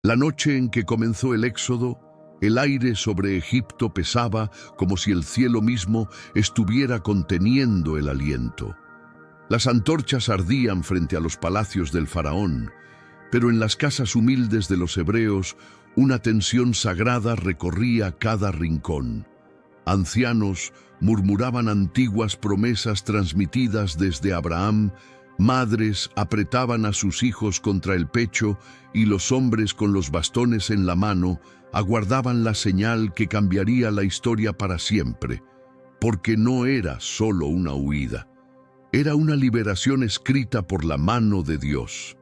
La noche en que comenzó el éxodo, el aire sobre Egipto pesaba como si el cielo mismo estuviera conteniendo el aliento. Las antorchas ardían frente a los palacios del faraón, pero en las casas humildes de los hebreos una tensión sagrada recorría cada rincón. Ancianos murmuraban antiguas promesas transmitidas desde Abraham, madres apretaban a sus hijos contra el pecho y los hombres con los bastones en la mano aguardaban la señal que cambiaría la historia para siempre, porque no era solo una huida, era una liberación escrita por la mano de Dios.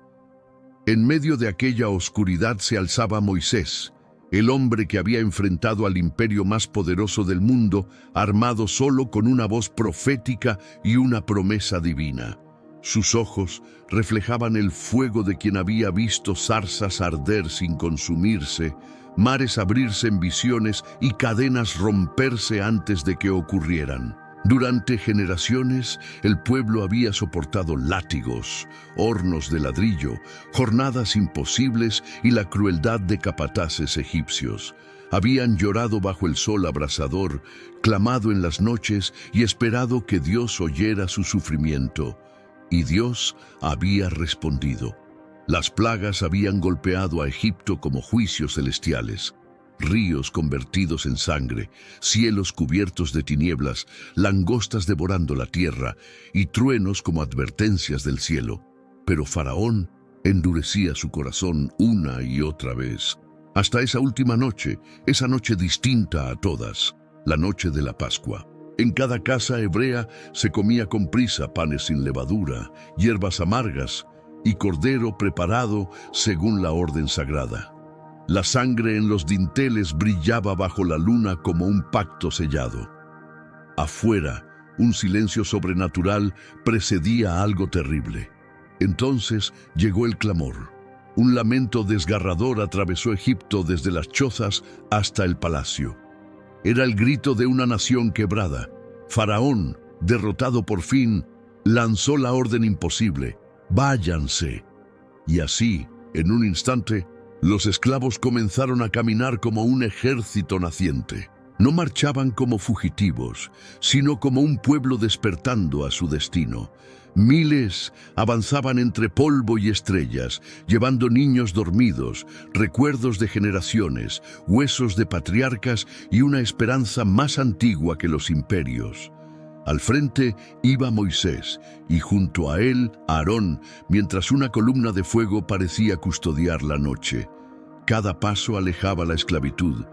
En medio de aquella oscuridad se alzaba Moisés, el hombre que había enfrentado al imperio más poderoso del mundo, armado solo con una voz profética y una promesa divina. Sus ojos reflejaban el fuego de quien había visto zarzas arder sin consumirse, mares abrirse en visiones y cadenas romperse antes de que ocurrieran. Durante generaciones, el pueblo había soportado látigos, hornos de ladrillo, jornadas imposibles y la crueldad de capataces egipcios. Habían llorado bajo el sol abrasador, clamado en las noches y esperado que Dios oyera su sufrimiento. Y Dios había respondido. Las plagas habían golpeado a Egipto como juicios celestiales. Ríos convertidos en sangre, cielos cubiertos de tinieblas, langostas devorando la tierra y truenos como advertencias del cielo. Pero Faraón endurecía su corazón una y otra vez, hasta esa última noche, esa noche distinta a todas, la noche de la Pascua. En cada casa hebrea se comía con prisa panes sin levadura, hierbas amargas y cordero preparado según la orden sagrada. La sangre en los dinteles brillaba bajo la luna como un pacto sellado. Afuera, un silencio sobrenatural precedía algo terrible. Entonces llegó el clamor. Un lamento desgarrador atravesó Egipto desde las chozas hasta el palacio. Era el grito de una nación quebrada. Faraón, derrotado por fin, lanzó la orden imposible: váyanse. Y así, en un instante, los esclavos comenzaron a caminar como un ejército naciente. No marchaban como fugitivos, sino como un pueblo despertando a su destino. Miles avanzaban entre polvo y estrellas, llevando niños dormidos, recuerdos de generaciones, huesos de patriarcas y una esperanza más antigua que los imperios. Al frente iba Moisés, y junto a él Aarón, mientras una columna de fuego parecía custodiar la noche. Cada paso alejaba la esclavitud,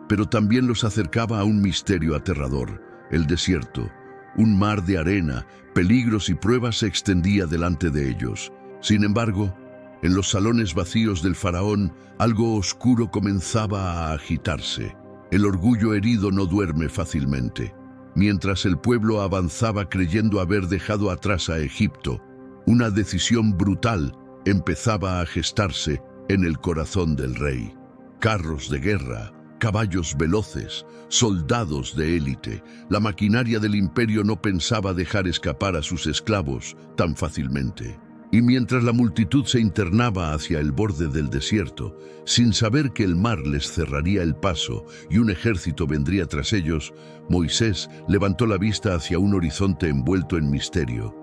pero también los acercaba a un misterio aterrador: el desierto. Un mar de arena, peligros y pruebas se extendía delante de ellos. Sin embargo, en los salones vacíos del faraón, algo oscuro comenzaba a agitarse. El orgullo herido no duerme fácilmente. Mientras el pueblo avanzaba creyendo haber dejado atrás a Egipto, una decisión brutal empezaba a gestarse en el corazón del rey. Carros de guerra, caballos veloces, soldados de élite. La maquinaria del imperio no pensaba dejar escapar a sus esclavos tan fácilmente. Y mientras la multitud se internaba hacia el borde del desierto, sin saber que el mar les cerraría el paso y un ejército vendría tras ellos, Moisés levantó la vista hacia un horizonte envuelto en misterio.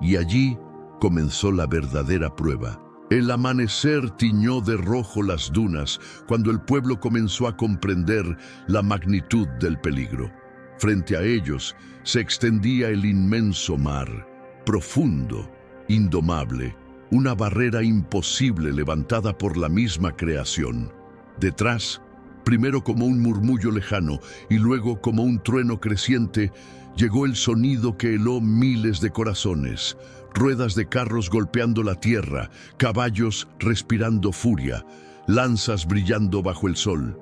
Y allí comenzó la verdadera prueba. El amanecer tiñó de rojo las dunas cuando el pueblo comenzó a comprender la magnitud del peligro. Frente a ellos se extendía el inmenso mar, profundo, indomable, una barrera imposible levantada por la misma creación. Detrás, primero como un murmullo lejano y luego como un trueno creciente, llegó el sonido que heló miles de corazones. Ruedas de carros golpeando la tierra, caballos respirando furia, lanzas brillando bajo el sol.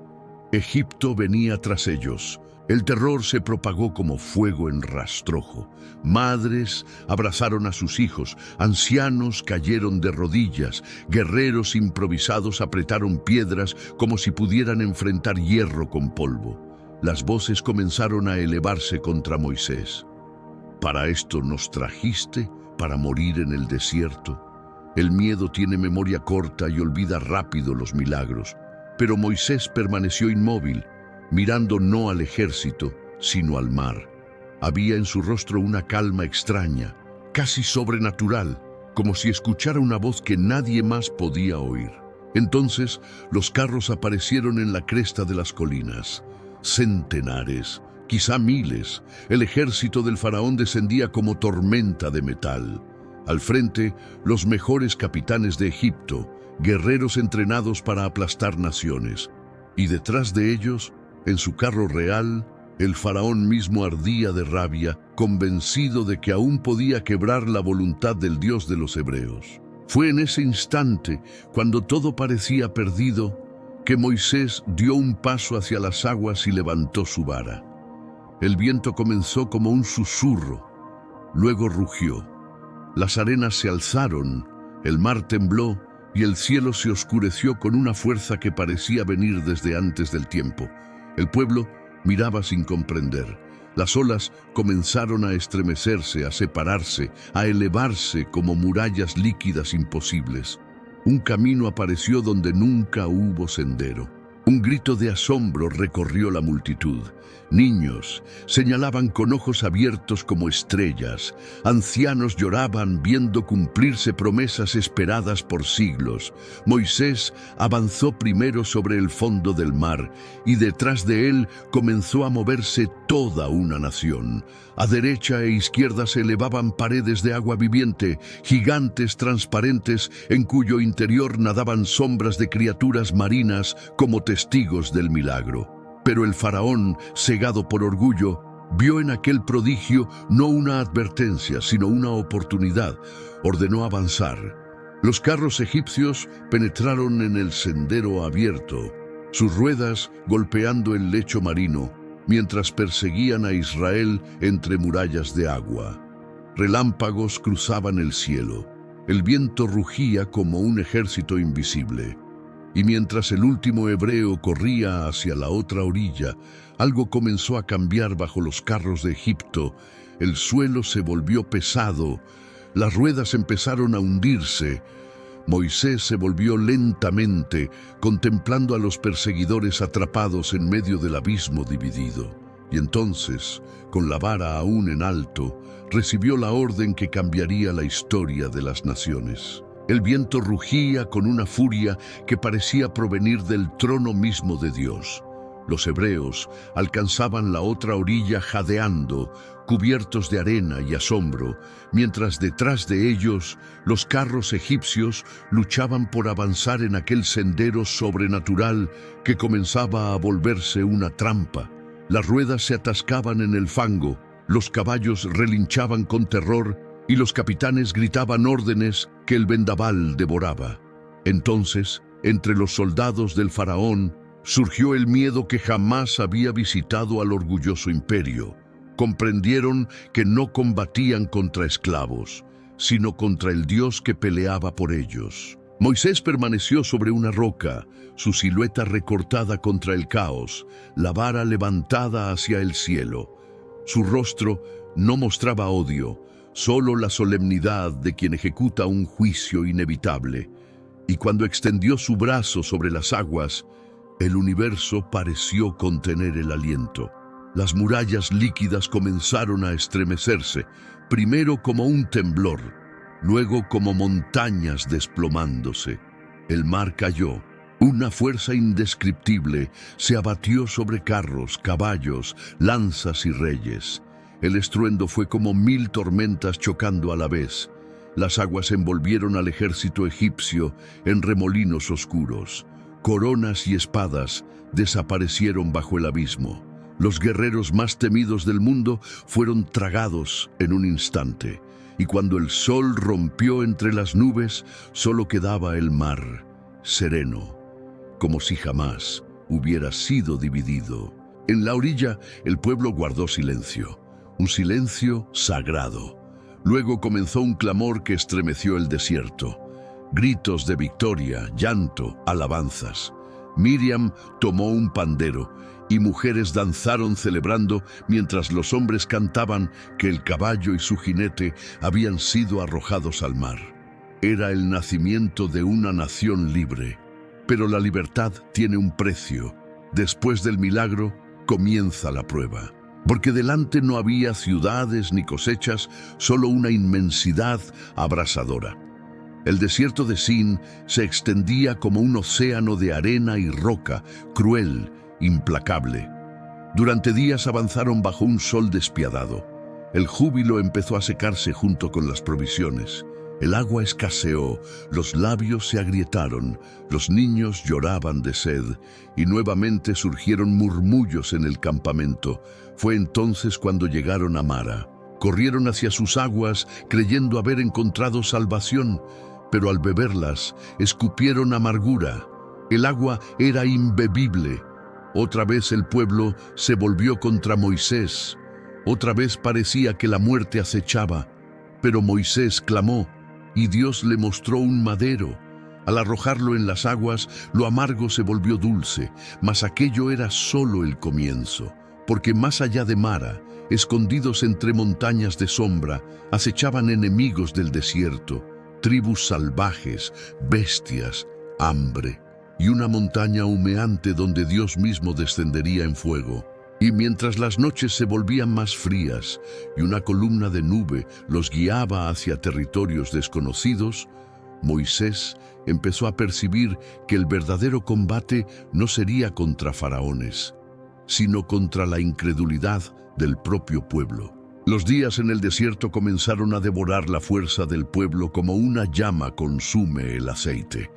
Egipto venía tras ellos. El terror se propagó como fuego en rastrojo. Madres abrazaron a sus hijos, ancianos cayeron de rodillas, guerreros improvisados apretaron piedras como si pudieran enfrentar hierro con polvo. Las voces comenzaron a elevarse contra Moisés. ¿Para esto nos trajiste? ¿Para morir en el desierto? El miedo tiene memoria corta y olvida rápido los milagros. Pero Moisés permaneció inmóvil, mirando no al ejército, sino al mar. Había en su rostro una calma extraña, casi sobrenatural, como si escuchara una voz que nadie más podía oír. Entonces los carros aparecieron en la cresta de las colinas. Centenares, quizá miles. El ejército del faraón descendía como tormenta de metal. Al frente, los mejores capitanes de Egipto, guerreros entrenados para aplastar naciones. Y detrás de ellos, en su carro real, el faraón mismo ardía de rabia, convencido de que aún podía quebrar la voluntad del Dios de los hebreos. Fue en ese instante, cuando todo parecía perdido, que Moisés dio un paso hacia las aguas y levantó su vara. El viento comenzó como un susurro, luego rugió. Las arenas se alzaron, el mar tembló y el cielo se oscureció con una fuerza que parecía venir desde antes del tiempo. El pueblo miraba sin comprender. Las olas comenzaron a estremecerse, a separarse, a elevarse como murallas líquidas imposibles. Un camino apareció donde nunca hubo sendero. Un grito de asombro recorrió la multitud. Niños señalaban con ojos abiertos como estrellas. Ancianos lloraban viendo cumplirse promesas esperadas por siglos. Moisés avanzó primero sobre el fondo del mar y detrás de él comenzó a moverse toda una nación. A derecha e izquierda se elevaban paredes de agua viviente, gigantes transparentes en cuyo interior nadaban sombras de criaturas marinas como testigos del milagro. Pero el faraón, cegado por orgullo, vio en aquel prodigio no una advertencia, sino una oportunidad. Ordenó avanzar. Los carros egipcios penetraron en el sendero abierto, sus ruedas golpeando el lecho marino, mientras perseguían a Israel entre murallas de agua. Relámpagos cruzaban el cielo. El viento rugía como un ejército invisible. Y mientras el último hebreo corría hacia la otra orilla, algo comenzó a cambiar bajo los carros de Egipto. El suelo se volvió pesado, las ruedas empezaron a hundirse. Moisés se volvió lentamente, contemplando a los perseguidores atrapados en medio del abismo dividido. Y entonces, con la vara aún en alto, recibió la orden que cambiaría la historia de las naciones. El viento rugía con una furia que parecía provenir del trono mismo de Dios. Los hebreos alcanzaban la otra orilla jadeando, cubiertos de arena y asombro, mientras detrás de ellos los carros egipcios luchaban por avanzar en aquel sendero sobrenatural que comenzaba a volverse una trampa. Las ruedas se atascaban en el fango, los caballos relinchaban con terror y los capitanes gritaban órdenes que el vendaval devoraba. Entonces, entre los soldados del faraón, surgió el miedo que jamás había visitado al orgulloso imperio. Comprendieron que no combatían contra esclavos, sino contra el Dios que peleaba por ellos. Moisés permaneció sobre una roca, su silueta recortada contra el caos, la vara levantada hacia el cielo. Su rostro no mostraba odio, solo la solemnidad de quien ejecuta un juicio inevitable. Y cuando extendió su brazo sobre las aguas, el universo pareció contener el aliento. Las murallas líquidas comenzaron a estremecerse, primero como un temblor, luego como montañas desplomándose. El mar cayó. Una fuerza indescriptible se abatió sobre carros, caballos, lanzas y reyes. El estruendo fue como 1000 tormentas chocando a la vez. Las aguas envolvieron al ejército egipcio en remolinos oscuros. Coronas y espadas desaparecieron bajo el abismo. Los guerreros más temidos del mundo fueron tragados en un instante. Y cuando el sol rompió entre las nubes, solo quedaba el mar, sereno, como si jamás hubiera sido dividido. En la orilla, el pueblo guardó silencio, un silencio sagrado. Luego comenzó un clamor que estremeció el desierto. Gritos de victoria, llanto, alabanzas. Miriam tomó un pandero y mujeres danzaron celebrando mientras los hombres cantaban que el caballo y su jinete habían sido arrojados al mar. Era el nacimiento de una nación libre. Pero la libertad tiene un precio. Después del milagro comienza la prueba. Porque delante no había ciudades ni cosechas, solo una inmensidad abrasadora. El desierto de Sin se extendía como un océano de arena y roca, cruel, implacable. Durante días avanzaron bajo un sol despiadado. El júbilo empezó a secarse junto con las provisiones. El agua escaseó, los labios se agrietaron, los niños lloraban de sed, y nuevamente surgieron murmullos en el campamento. Fue entonces cuando llegaron a Mara. Corrieron hacia sus aguas, creyendo haber encontrado salvación, pero al beberlas, escupieron amargura. El agua era imbebible. Otra vez el pueblo se volvió contra Moisés. Otra vez parecía que la muerte acechaba. Pero Moisés clamó, y Dios le mostró un madero. Al arrojarlo en las aguas, lo amargo se volvió dulce, mas aquello era solo el comienzo, porque más allá de Mara, escondidos entre montañas de sombra, acechaban enemigos del desierto, tribus salvajes, bestias, hambre, y una montaña humeante donde Dios mismo descendería en fuego. Y mientras las noches se volvían más frías y una columna de nube los guiaba hacia territorios desconocidos, Moisés empezó a percibir que el verdadero combate no sería contra faraones, sino contra la incredulidad del propio pueblo. Los días en el desierto comenzaron a devorar la fuerza del pueblo como una llama consume el aceite.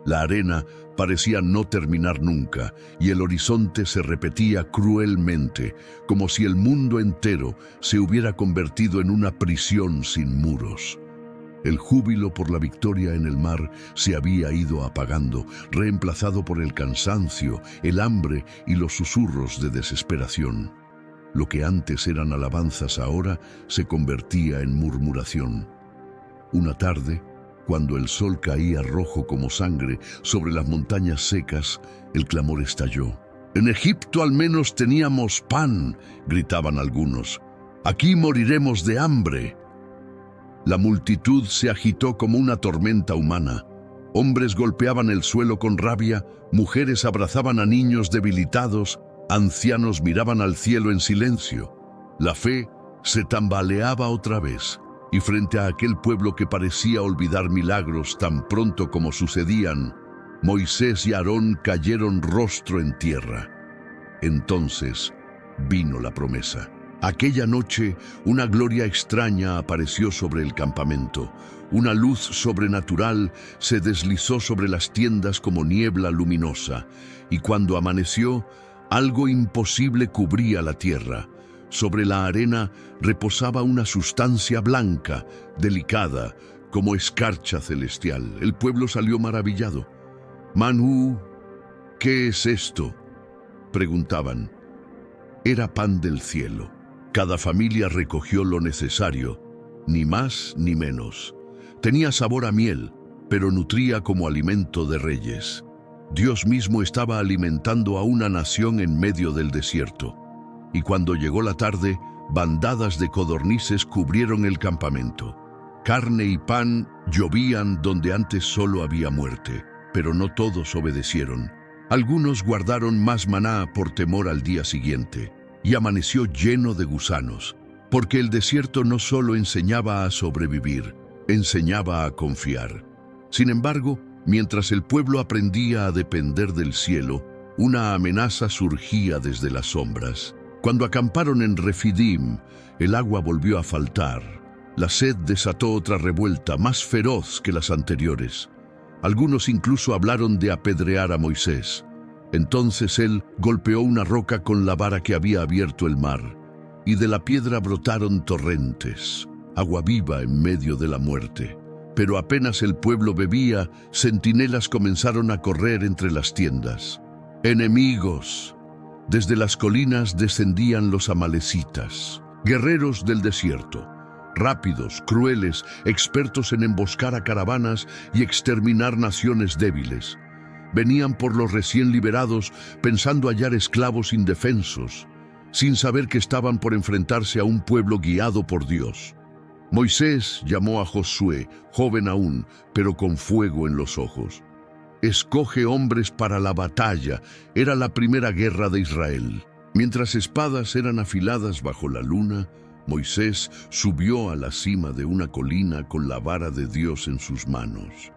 La arena parecía no terminar nunca y el horizonte se repetía cruelmente, como si el mundo entero se hubiera convertido en una prisión sin muros. El júbilo por la victoria en el mar se había ido apagando, reemplazado por el cansancio, el hambre y los susurros de desesperación. Lo que antes eran alabanzas ahora se convertía en murmuración. Una tarde, cuando el sol caía rojo como sangre sobre las montañas secas, el clamor estalló. «En Egipto al menos teníamos pan», gritaban algunos. «Aquí moriremos de hambre». La multitud se agitó como una tormenta humana. Hombres golpeaban el suelo con rabia, mujeres abrazaban a niños debilitados, ancianos miraban al cielo en silencio. La fe se tambaleaba otra vez. Y frente a aquel pueblo que parecía olvidar milagros tan pronto como sucedían, Moisés y Aarón cayeron rostro en tierra. Entonces vino la promesa. Aquella noche, una gloria extraña apareció sobre el campamento. Una luz sobrenatural se deslizó sobre las tiendas como niebla luminosa, y cuando amaneció, algo imposible cubría la tierra. Sobre la arena reposaba una sustancia blanca, delicada, como escarcha celestial. El pueblo salió maravillado. «Manú, ¿qué es esto?», preguntaban. Era pan del cielo. Cada familia recogió lo necesario, ni más ni menos. Tenía sabor a miel, pero nutría como alimento de reyes. Dios mismo estaba alimentando a una nación en medio del desierto. Y cuando llegó la tarde, bandadas de codornices cubrieron el campamento. Carne y pan llovían donde antes solo había muerte, pero no todos obedecieron. Algunos guardaron más maná por temor al día siguiente, y amaneció lleno de gusanos, porque el desierto no solo enseñaba a sobrevivir, enseñaba a confiar. Sin embargo, mientras el pueblo aprendía a depender del cielo, una amenaza surgía desde las sombras. Cuando acamparon en Refidim, el agua volvió a faltar. La sed desató otra revuelta, más feroz que las anteriores. Algunos incluso hablaron de apedrear a Moisés. Entonces él golpeó una roca con la vara que había abierto el mar, y de la piedra brotaron torrentes, agua viva en medio de la muerte. Pero apenas el pueblo bebía, centinelas comenzaron a correr entre las tiendas. «Enemigos». Desde las colinas descendían los amalecitas, guerreros del desierto, rápidos, crueles, expertos en emboscar a caravanas y exterminar naciones débiles. Venían por los recién liberados pensando hallar esclavos indefensos, sin saber que estaban por enfrentarse a un pueblo guiado por Dios. Moisés llamó a Josué, joven aún, pero con fuego en los ojos. Escoge hombres para la batalla. Era la primera guerra de Israel. Mientras espadas eran afiladas bajo la luna, Moisés subió a la cima de una colina con la vara de Dios en sus manos.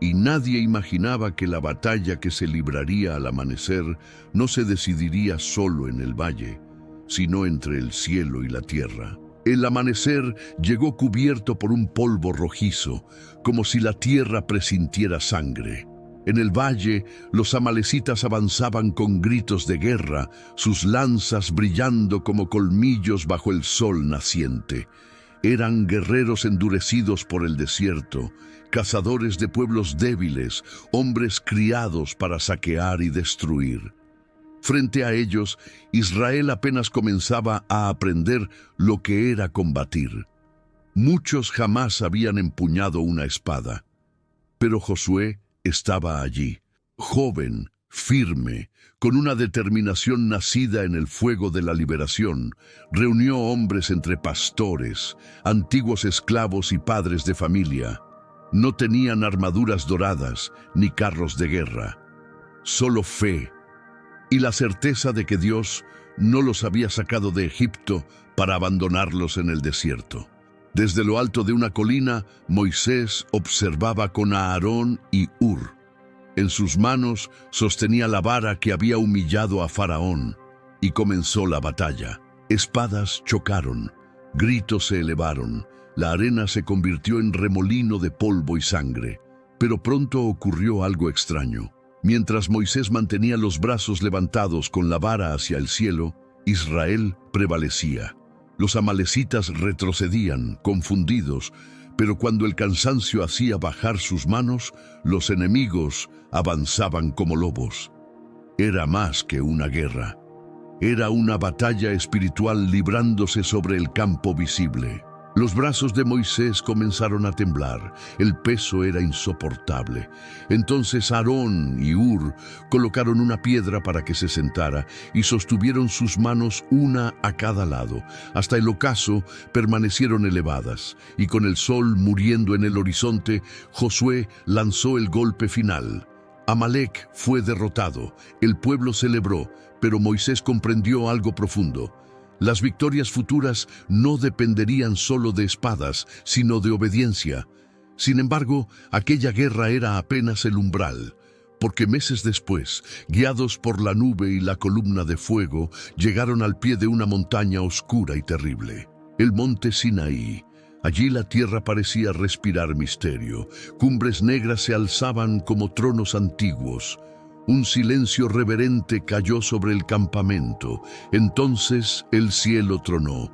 Y nadie imaginaba que la batalla que se libraría al amanecer no se decidiría solo en el valle, sino entre el cielo y la tierra. El amanecer llegó cubierto por un polvo rojizo, como si la tierra presintiera sangre. En el valle, los amalecitas avanzaban con gritos de guerra, sus lanzas brillando como colmillos bajo el sol naciente. Eran guerreros endurecidos por el desierto, cazadores de pueblos débiles, hombres criados para saquear y destruir. Frente a ellos, Israel apenas comenzaba a aprender lo que era combatir. Muchos jamás habían empuñado una espada, pero Josué estaba allí, joven, firme, con una determinación nacida en el fuego de la liberación. Reunió hombres entre pastores, antiguos esclavos y padres de familia. No tenían armaduras doradas ni carros de guerra, solo fe y la certeza de que Dios no los había sacado de Egipto para abandonarlos en el desierto. Desde lo alto de una colina, Moisés observaba con Aarón y Hur. En sus manos sostenía la vara que había humillado a Faraón, y comenzó la batalla. Espadas chocaron, gritos se elevaron, la arena se convirtió en remolino de polvo y sangre. Pero pronto ocurrió algo extraño. Mientras Moisés mantenía los brazos levantados con la vara hacia el cielo, Israel prevalecía. Los amalecitas retrocedían, confundidos, pero cuando el cansancio hacía bajar sus manos, los enemigos avanzaban como lobos. Era más que una guerra. Era una batalla espiritual librándose sobre el campo visible. Los brazos de Moisés comenzaron a temblar, el peso era insoportable. Entonces Aarón y Hur colocaron una piedra para que se sentara y sostuvieron sus manos una a cada lado. Hasta el ocaso permanecieron elevadas, y con el sol muriendo en el horizonte, Josué lanzó el golpe final. Amalec fue derrotado, el pueblo celebró, pero Moisés comprendió algo profundo. Las victorias futuras no dependerían solo de espadas, sino de obediencia. Sin embargo, aquella guerra era apenas el umbral, porque meses después, guiados por la nube y la columna de fuego, llegaron al pie de una montaña oscura y terrible, el monte Sinaí. Allí la tierra parecía respirar misterio. Cumbres negras se alzaban como tronos antiguos. Un silencio reverente cayó sobre el campamento. Entonces el cielo tronó.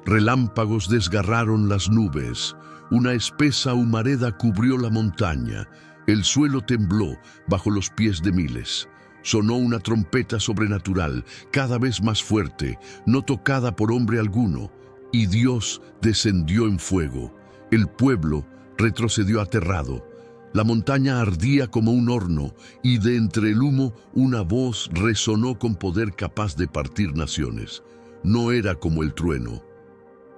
Relámpagos desgarraron las nubes. Una espesa humareda cubrió la montaña. El suelo tembló bajo los pies de miles. Sonó una trompeta sobrenatural, cada vez más fuerte, no tocada por hombre alguno, y Dios descendió en fuego. El pueblo retrocedió aterrado. La montaña ardía como un horno, y de entre el humo una voz resonó con poder capaz de partir naciones. No era como el trueno,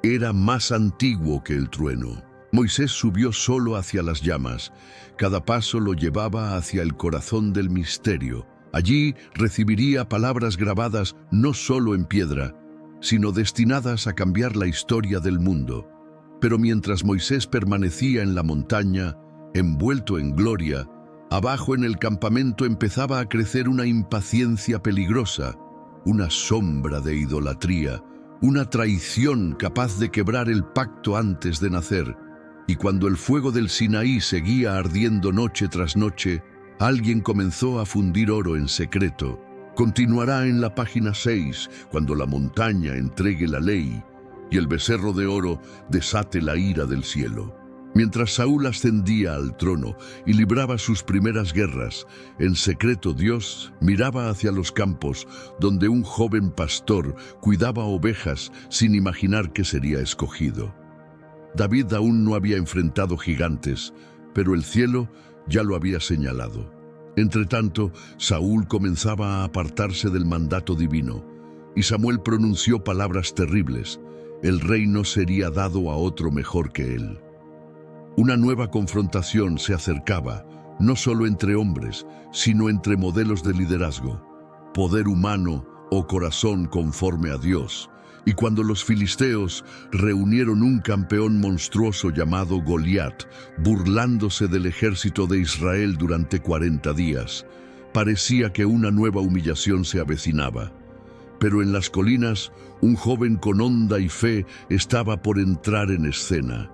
era más antiguo que el trueno. Moisés subió solo hacia las llamas. Cada paso lo llevaba hacia el corazón del misterio. Allí recibiría palabras grabadas no solo en piedra, sino destinadas a cambiar la historia del mundo. Pero mientras Moisés permanecía en la montaña, envuelto en gloria, abajo en el campamento empezaba a crecer una impaciencia peligrosa, una sombra de idolatría, una traición capaz de quebrar el pacto antes de nacer. Y cuando el fuego del Sinaí seguía ardiendo noche tras noche, alguien comenzó a fundir oro en secreto. Continuará en la página 6, cuando la montaña entregue la ley y el becerro de oro desate la ira del cielo. Mientras Saúl ascendía al trono y libraba sus primeras guerras, en secreto Dios miraba hacia los campos donde un joven pastor cuidaba ovejas sin imaginar que sería escogido. David aún no había enfrentado gigantes, pero el cielo ya lo había señalado. Entretanto, Saúl comenzaba a apartarse del mandato divino, y Samuel pronunció palabras terribles. el reino sería dado a otro mejor que él. Una nueva confrontación se acercaba, no solo entre hombres, sino entre modelos de liderazgo, poder humano o corazón conforme a Dios. Y cuando los filisteos reunieron un campeón monstruoso llamado Goliat, burlándose del ejército de Israel durante 40 días, parecía que una nueva humillación se avecinaba. Pero en las colinas, un joven con honda y fe estaba por entrar en escena.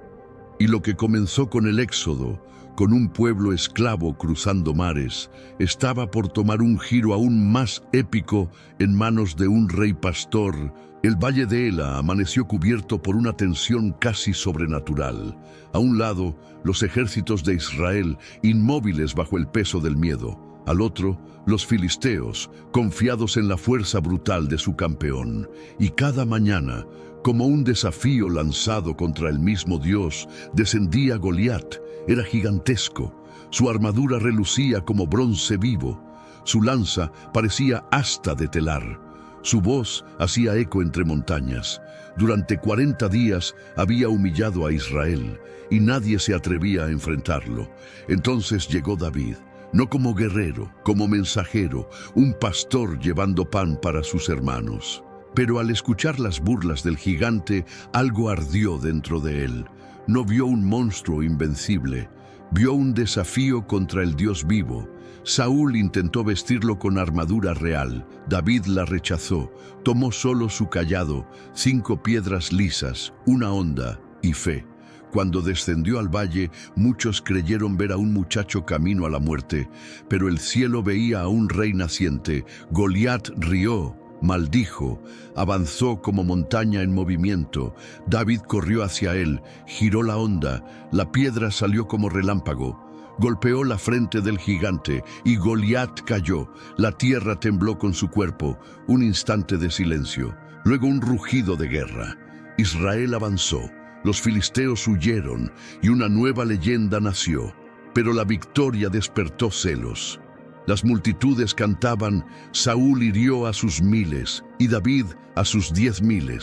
Y lo que comenzó con el éxodo, con un pueblo esclavo cruzando mares, estaba por tomar un giro aún más épico en manos de un rey pastor. El valle de Ela amaneció cubierto por una tensión casi sobrenatural. A un lado, los ejércitos de Israel, inmóviles bajo el peso del miedo. Al otro, los filisteos, confiados en la fuerza brutal de su campeón. Y cada mañana, como un desafío lanzado contra el mismo Dios, descendía Goliat. Era gigantesco. Su armadura relucía como bronce vivo. Su lanza parecía asta de telar. Su voz hacía eco entre montañas. Durante 40 días había humillado a Israel, y nadie se atrevía a enfrentarlo. Entonces llegó David, no como guerrero, como mensajero, un pastor llevando pan para sus hermanos. Pero al escuchar las burlas del gigante, algo ardió dentro de él. No vio un monstruo invencible, vio un desafío contra el Dios vivo. Saúl intentó vestirlo con armadura real. David la rechazó. Tomó solo su cayado, 5 piedras lisas, una honda y fe. Cuando descendió al valle, muchos creyeron ver a un muchacho camino a la muerte, pero el cielo veía a un rey naciente. Goliat rió, maldijo, avanzó como montaña en movimiento. David corrió hacia él, giró la honda, la piedra salió como relámpago. Golpeó la frente del gigante y Goliat cayó. La tierra tembló con su cuerpo. Un instante de silencio. Luego un rugido de guerra. Israel avanzó. Los filisteos huyeron y una nueva leyenda nació. Pero la victoria despertó celos. Las multitudes cantaban: Saúl hirió a sus miles y David a sus 10,000.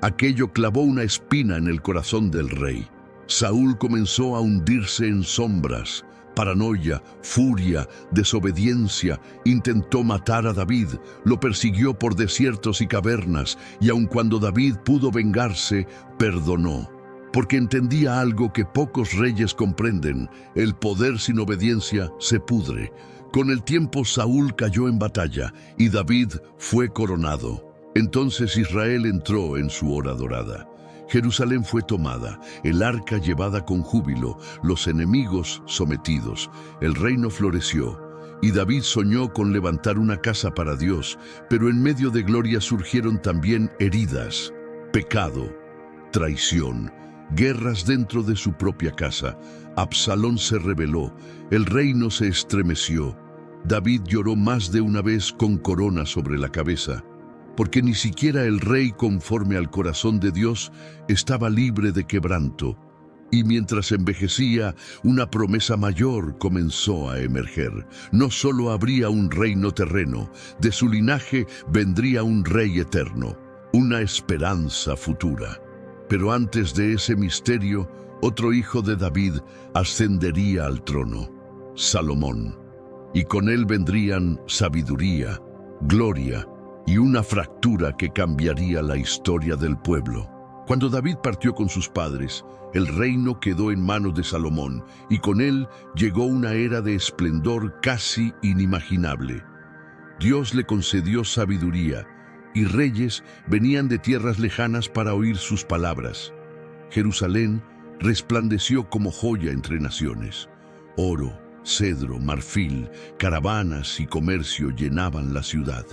Aquello clavó una espina en el corazón del rey. Saúl comenzó a hundirse en sombras. Paranoia, furia, desobediencia. Intentó matar a David, lo persiguió por desiertos y cavernas, y aun cuando David pudo vengarse, perdonó. Porque entendía algo que pocos reyes comprenden: el poder sin obediencia se pudre. Con el tiempo Saúl cayó en batalla, y David fue coronado. Entonces Israel entró en su hora dorada. Jerusalén fue tomada, el arca llevada con júbilo, los enemigos sometidos. El reino floreció, y David soñó con levantar una casa para Dios, pero en medio de gloria surgieron también heridas, pecado, traición, guerras dentro de su propia casa. Absalón se rebeló, el reino se estremeció. David lloró más de una vez con corona sobre la cabeza, porque ni siquiera el rey conforme al corazón de Dios estaba libre de quebranto. Y mientras envejecía, una promesa mayor comenzó a emerger. No solo habría un reino terreno, de su linaje vendría un rey eterno, una esperanza futura. Pero antes de ese misterio, otro hijo de David ascendería al trono, Salomón. Y con él vendrían sabiduría, gloria y una fractura que cambiaría la historia del pueblo. Cuando David partió con sus padres, el reino quedó en manos de Salomón, y con él llegó una era de esplendor casi inimaginable. Dios le concedió sabiduría, y reyes venían de tierras lejanas para oír sus palabras. Jerusalén resplandeció como joya entre naciones. Oro, cedro, marfil, caravanas y comercio llenaban la ciudad.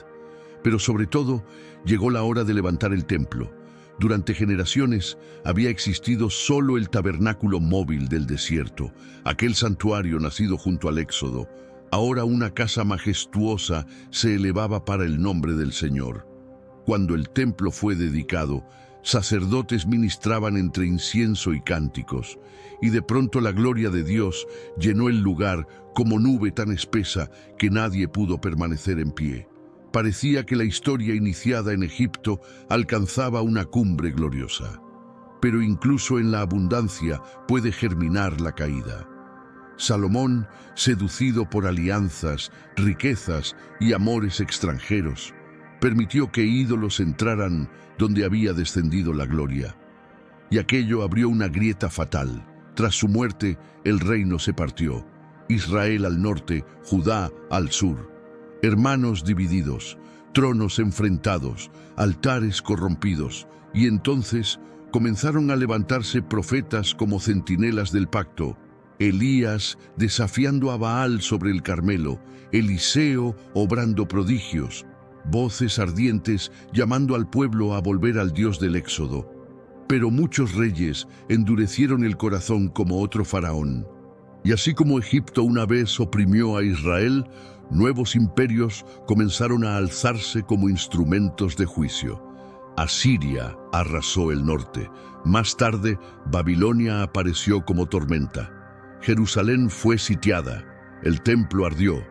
Pero sobre todo, llegó la hora de levantar el templo. Durante generaciones había existido solo el tabernáculo móvil del desierto, aquel santuario nacido junto al Éxodo. Ahora una casa majestuosa se elevaba para el nombre del Señor. Cuando el templo fue dedicado, sacerdotes ministraban entre incienso y cánticos, y de pronto la gloria de Dios llenó el lugar como nube tan espesa que nadie pudo permanecer en pie. parecía que la historia iniciada en Egipto alcanzaba una cumbre gloriosa. Pero incluso en la abundancia puede germinar la caída. Salomón, seducido por alianzas, riquezas y amores extranjeros, permitió que ídolos entraran donde había descendido la gloria. Y aquello abrió una grieta fatal. Tras su muerte, el reino se partió. Israel al norte, Judá al sur. Hermanos divididos, tronos enfrentados, altares corrompidos. Y entonces comenzaron a levantarse profetas como centinelas del pacto. Elías desafiando a Baal sobre el Carmelo, Eliseo obrando prodigios, voces ardientes llamando al pueblo a volver al Dios del Éxodo. Pero muchos reyes endurecieron el corazón como otro faraón. Y así como Egipto una vez oprimió a Israel, nuevos imperios comenzaron a alzarse como instrumentos de juicio. Asiria arrasó el norte. Más tarde, Babilonia apareció como tormenta. Jerusalén fue sitiada, el templo ardió,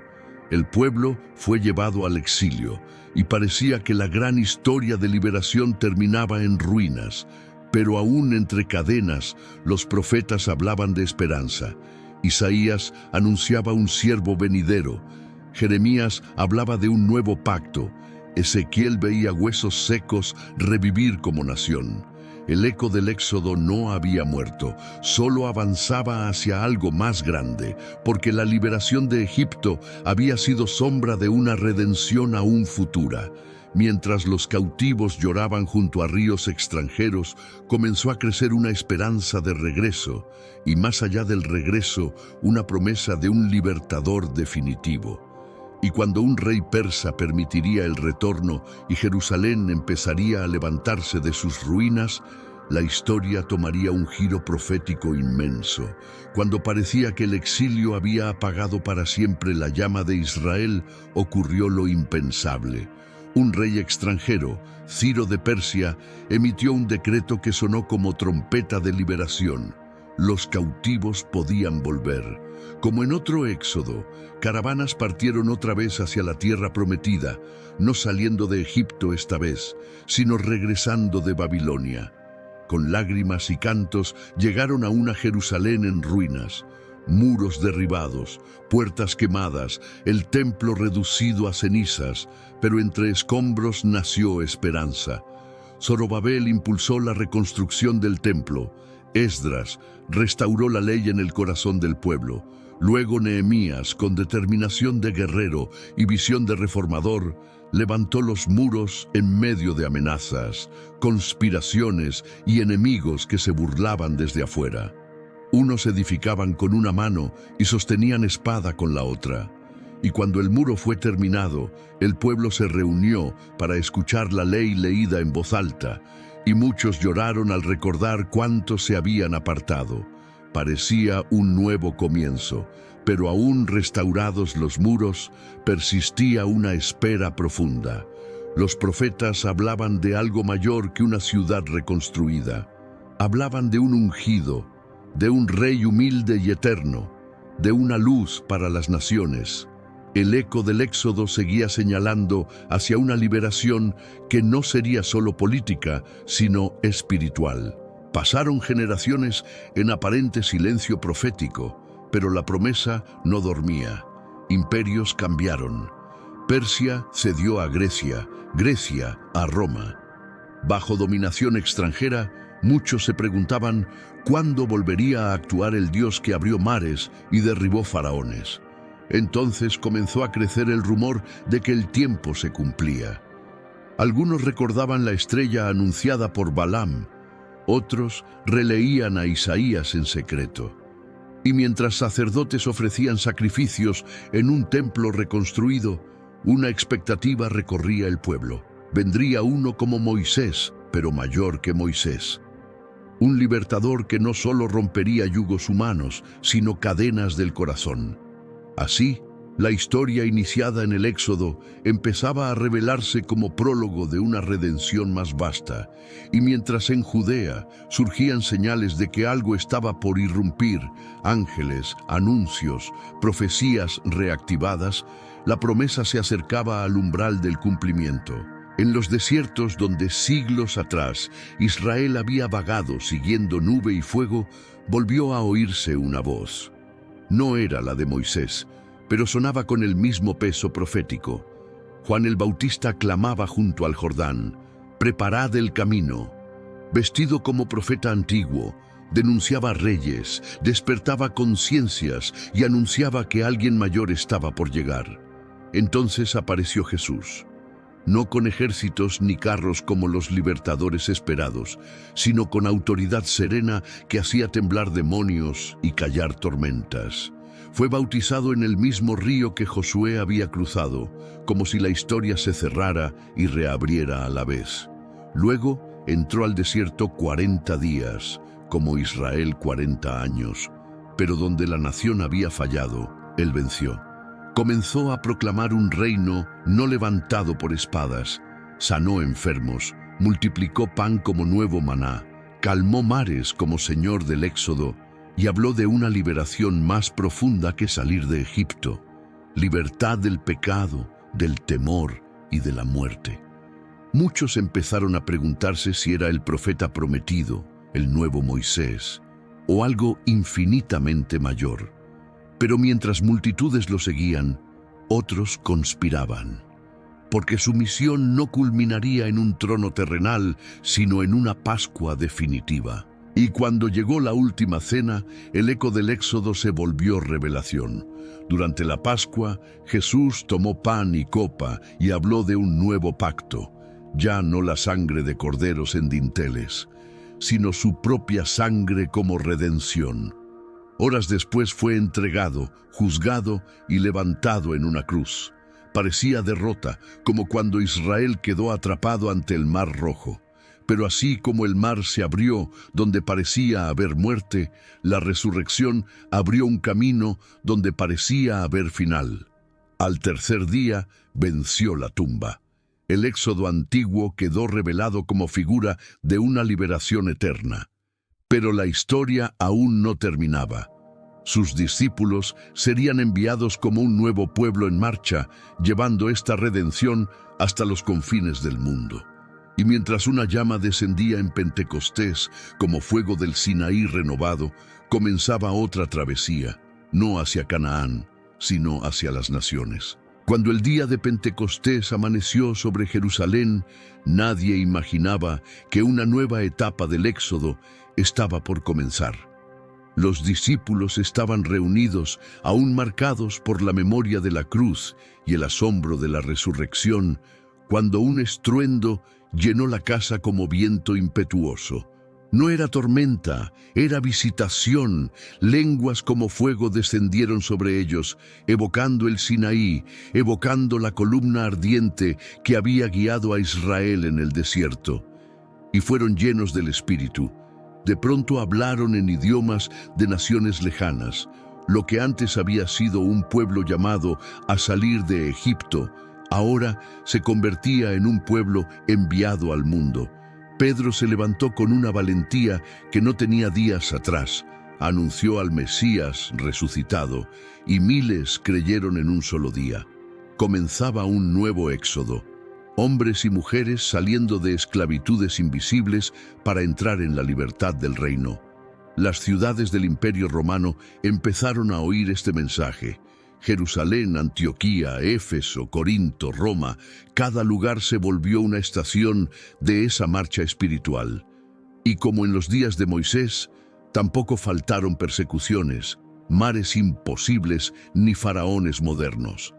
el pueblo fue llevado al exilio y parecía que la gran historia de liberación terminaba en ruinas. Pero aún entre cadenas, los profetas hablaban de esperanza. Isaías anunciaba un siervo venidero. Jeremías hablaba de un nuevo pacto. Ezequiel veía huesos secos revivir como nación. El eco del Éxodo no había muerto, solo avanzaba hacia algo más grande, porque la liberación de Egipto había sido sombra de una redención aún futura. Mientras los cautivos lloraban junto a ríos extranjeros, comenzó a crecer una esperanza de regreso, y más allá del regreso, una promesa de un libertador definitivo. Y cuando un rey persa permitiría el retorno y Jerusalén empezaría a levantarse de sus ruinas, la historia tomaría un giro profético inmenso. Cuando parecía que el exilio había apagado para siempre la llama de Israel, ocurrió lo impensable. Un rey extranjero, Ciro de Persia, emitió un decreto que sonó como trompeta de liberación. Los cautivos podían volver. Como en otro éxodo, caravanas partieron otra vez hacia la tierra prometida, no saliendo de Egipto esta vez, sino regresando de Babilonia. Con lágrimas y cantos llegaron a una Jerusalén en ruinas, muros derribados, puertas quemadas, el templo reducido a cenizas, pero entre escombros nació esperanza. Zorobabel impulsó la reconstrucción del templo. Esdras restauró la ley en el corazón del pueblo. Luego Nehemías, con determinación de guerrero y visión de reformador, levantó los muros en medio de amenazas, conspiraciones y enemigos que se burlaban desde afuera. Unos edificaban con una mano y sostenían espada con la otra. Y cuando el muro fue terminado, el pueblo se reunió para escuchar la ley leída en voz alta, y muchos lloraron al recordar cuántos se habían apartado. Parecía un nuevo comienzo, pero aún restaurados los muros, persistía una espera profunda. Los profetas hablaban de algo mayor que una ciudad reconstruida. Hablaban de un ungido, de un rey humilde y eterno, de una luz para las naciones. El eco del Éxodo seguía señalando hacia una liberación que no sería solo política, sino espiritual. Pasaron generaciones en aparente silencio profético, pero la promesa no dormía. Imperios cambiaron. Persia cedió a Grecia, Grecia a Roma. Bajo dominación extranjera, muchos se preguntaban cuándo volvería a actuar el Dios que abrió mares y derribó faraones. Entonces comenzó a crecer el rumor de que el tiempo se cumplía. Algunos recordaban la estrella anunciada por Balaam, otros releían a Isaías en secreto. Y mientras sacerdotes ofrecían sacrificios en un templo reconstruido, una expectativa recorría el pueblo. Vendría uno como Moisés, pero mayor que Moisés. Un libertador que no solo rompería yugos humanos, sino cadenas del corazón. Así, la historia iniciada en el Éxodo empezaba a revelarse como prólogo de una redención más vasta, y mientras en Judea surgían señales de que algo estaba por irrumpir, ángeles, anuncios, profecías reactivadas, la promesa se acercaba al umbral del cumplimiento. En los desiertos donde siglos atrás Israel había vagado siguiendo nube y fuego, volvió a oírse una voz. No era la de Moisés, pero sonaba con el mismo peso profético. Juan el Bautista clamaba junto al Jordán: «Preparad el camino». Vestido como profeta antiguo, denunciaba reyes, despertaba conciencias y anunciaba que alguien mayor estaba por llegar. Entonces apareció Jesús, no con ejércitos ni carros como los libertadores esperados, sino con autoridad serena que hacía temblar demonios y callar tormentas. Fue bautizado en el mismo río que Josué había cruzado, como si la historia se cerrara y reabriera a la vez. Luego entró al desierto 40 días, como Israel 40 años, pero donde la nación había fallado, él venció. Comenzó a proclamar un reino no levantado por espadas, sanó enfermos, multiplicó pan como nuevo maná, calmó mares como Señor del Éxodo y habló de una liberación más profunda que salir de Egipto, libertad del pecado, del temor y de la muerte. Muchos empezaron a preguntarse si era el profeta prometido, el nuevo Moisés, o algo infinitamente mayor. Pero mientras multitudes lo seguían, otros conspiraban, porque su misión no culminaría en un trono terrenal, sino en una Pascua definitiva. Y cuando llegó la última cena, el eco del Éxodo se volvió revelación. Durante la Pascua, Jesús tomó pan y copa y habló de un nuevo pacto, ya no la sangre de corderos en dinteles, sino su propia sangre como redención. Horas después fue entregado, juzgado y levantado en una cruz. Parecía derrota, como cuando Israel quedó atrapado ante el Mar Rojo. Pero así como el mar se abrió donde parecía haber muerte, la resurrección abrió un camino donde parecía haber final. Al tercer día venció la tumba. El Éxodo antiguo quedó revelado como figura de una liberación eterna. Pero la historia aún no terminaba. Sus discípulos serían enviados como un nuevo pueblo en marcha, llevando esta redención hasta los confines del mundo. Y mientras una llama descendía en Pentecostés como fuego del Sinaí renovado, comenzaba otra travesía, no hacia Canaán, sino hacia las naciones. Cuando el día de Pentecostés amaneció sobre Jerusalén, nadie imaginaba que una nueva etapa del Éxodo estaba por comenzar. Los discípulos estaban reunidos, aún marcados por la memoria de la cruz y el asombro de la resurrección, cuando un estruendo llenó la casa como viento impetuoso. No era tormenta, era visitación. Lenguas como fuego descendieron sobre ellos, evocando el Sinaí, evocando la columna ardiente que había guiado a Israel en el desierto. Y fueron llenos del Espíritu. De pronto hablaron en idiomas de naciones lejanas. Lo que antes había sido un pueblo llamado a salir de Egipto, ahora se convertía en un pueblo enviado al mundo. Pedro se levantó con una valentía que no tenía días atrás. Anunció al Mesías resucitado y miles creyeron en un solo día. Comenzaba un nuevo éxodo. Hombres y mujeres saliendo de esclavitudes invisibles para entrar en la libertad del reino. Las ciudades del Imperio Romano empezaron a oír este mensaje. Jerusalén, Antioquía, Éfeso, Corinto, Roma, cada lugar se volvió una estación de esa marcha espiritual. Y como en los días de Moisés, tampoco faltaron persecuciones, mares imposibles ni faraones modernos.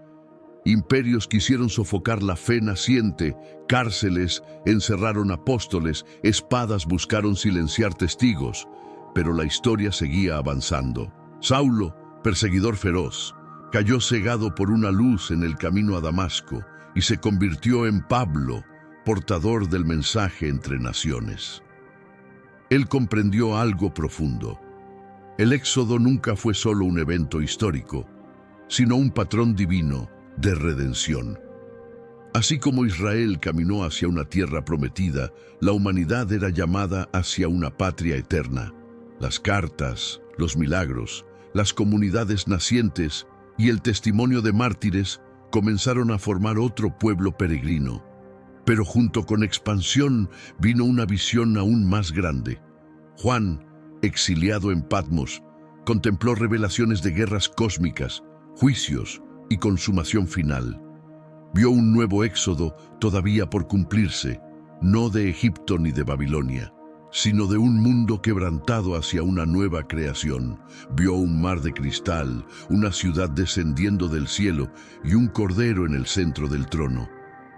Imperios quisieron sofocar la fe naciente, cárceles encerraron apóstoles, espadas buscaron silenciar testigos, pero la historia seguía avanzando. Saulo, perseguidor feroz, cayó cegado por una luz en el camino a Damasco y se convirtió en Pablo, portador del mensaje entre naciones. Él comprendió algo profundo. El Éxodo nunca fue solo un evento histórico, sino un patrón divino de redención. Así como Israel caminó hacia una tierra prometida, la humanidad era llamada hacia una patria eterna. Las cartas, los milagros, las comunidades nacientes y el testimonio de mártires comenzaron a formar otro pueblo peregrino. Pero junto con expansión vino una visión aún más grande. Juan, exiliado en Patmos, contempló revelaciones de guerras cósmicas, juicios y consumación final. Vio un nuevo éxodo todavía por cumplirse, no de Egipto ni de Babilonia, sino de un mundo quebrantado hacia una nueva creación. Vio un mar de cristal, una ciudad descendiendo del cielo y un cordero en el centro del trono.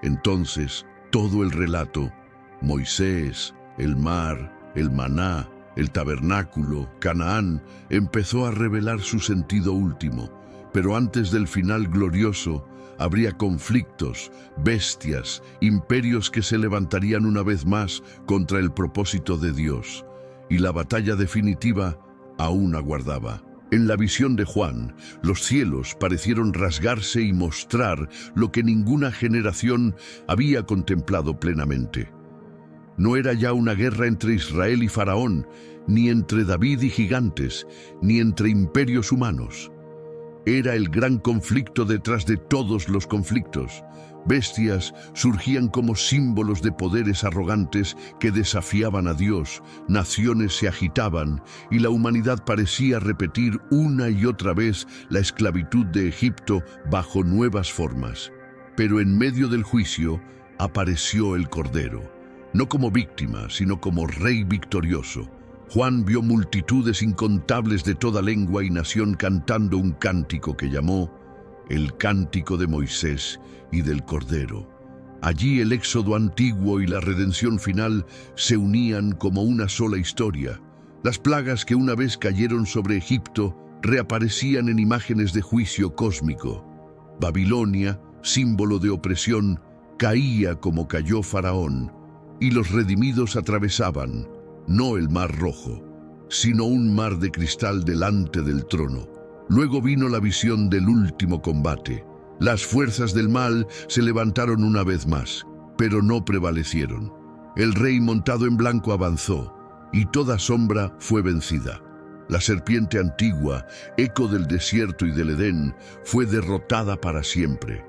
Entonces, todo el relato, Moisés, el mar, el maná, el tabernáculo, Canaán, empezó a revelar su sentido último. Pero antes del final glorioso, habría conflictos, bestias, imperios que se levantarían una vez más contra el propósito de Dios. Y la batalla definitiva aún aguardaba. En la visión de Juan, los cielos parecieron rasgarse y mostrar lo que ninguna generación había contemplado plenamente. No era ya una guerra entre Israel y Faraón, ni entre David y gigantes, ni entre imperios humanos. Era el gran conflicto detrás de todos los conflictos. Bestias surgían como símbolos de poderes arrogantes que desafiaban a Dios, naciones se agitaban y la humanidad parecía repetir una y otra vez la esclavitud de Egipto bajo nuevas formas. Pero en medio del juicio apareció el Cordero, no como víctima, sino como Rey victorioso. Juan vio multitudes incontables de toda lengua y nación cantando un cántico que llamó el Cántico de Moisés y del Cordero. Allí el éxodo antiguo y la redención final se unían como una sola historia. Las plagas que una vez cayeron sobre Egipto reaparecían en imágenes de juicio cósmico. Babilonia, símbolo de opresión, caía como cayó Faraón, y los redimidos atravesaban no el mar rojo, sino un mar de cristal delante del trono. Luego vino la visión del último combate. Las fuerzas del mal se levantaron una vez más, pero no prevalecieron. El rey montado en blanco avanzó, y toda sombra fue vencida. La serpiente antigua, eco del desierto y del Edén, fue derrotada para siempre.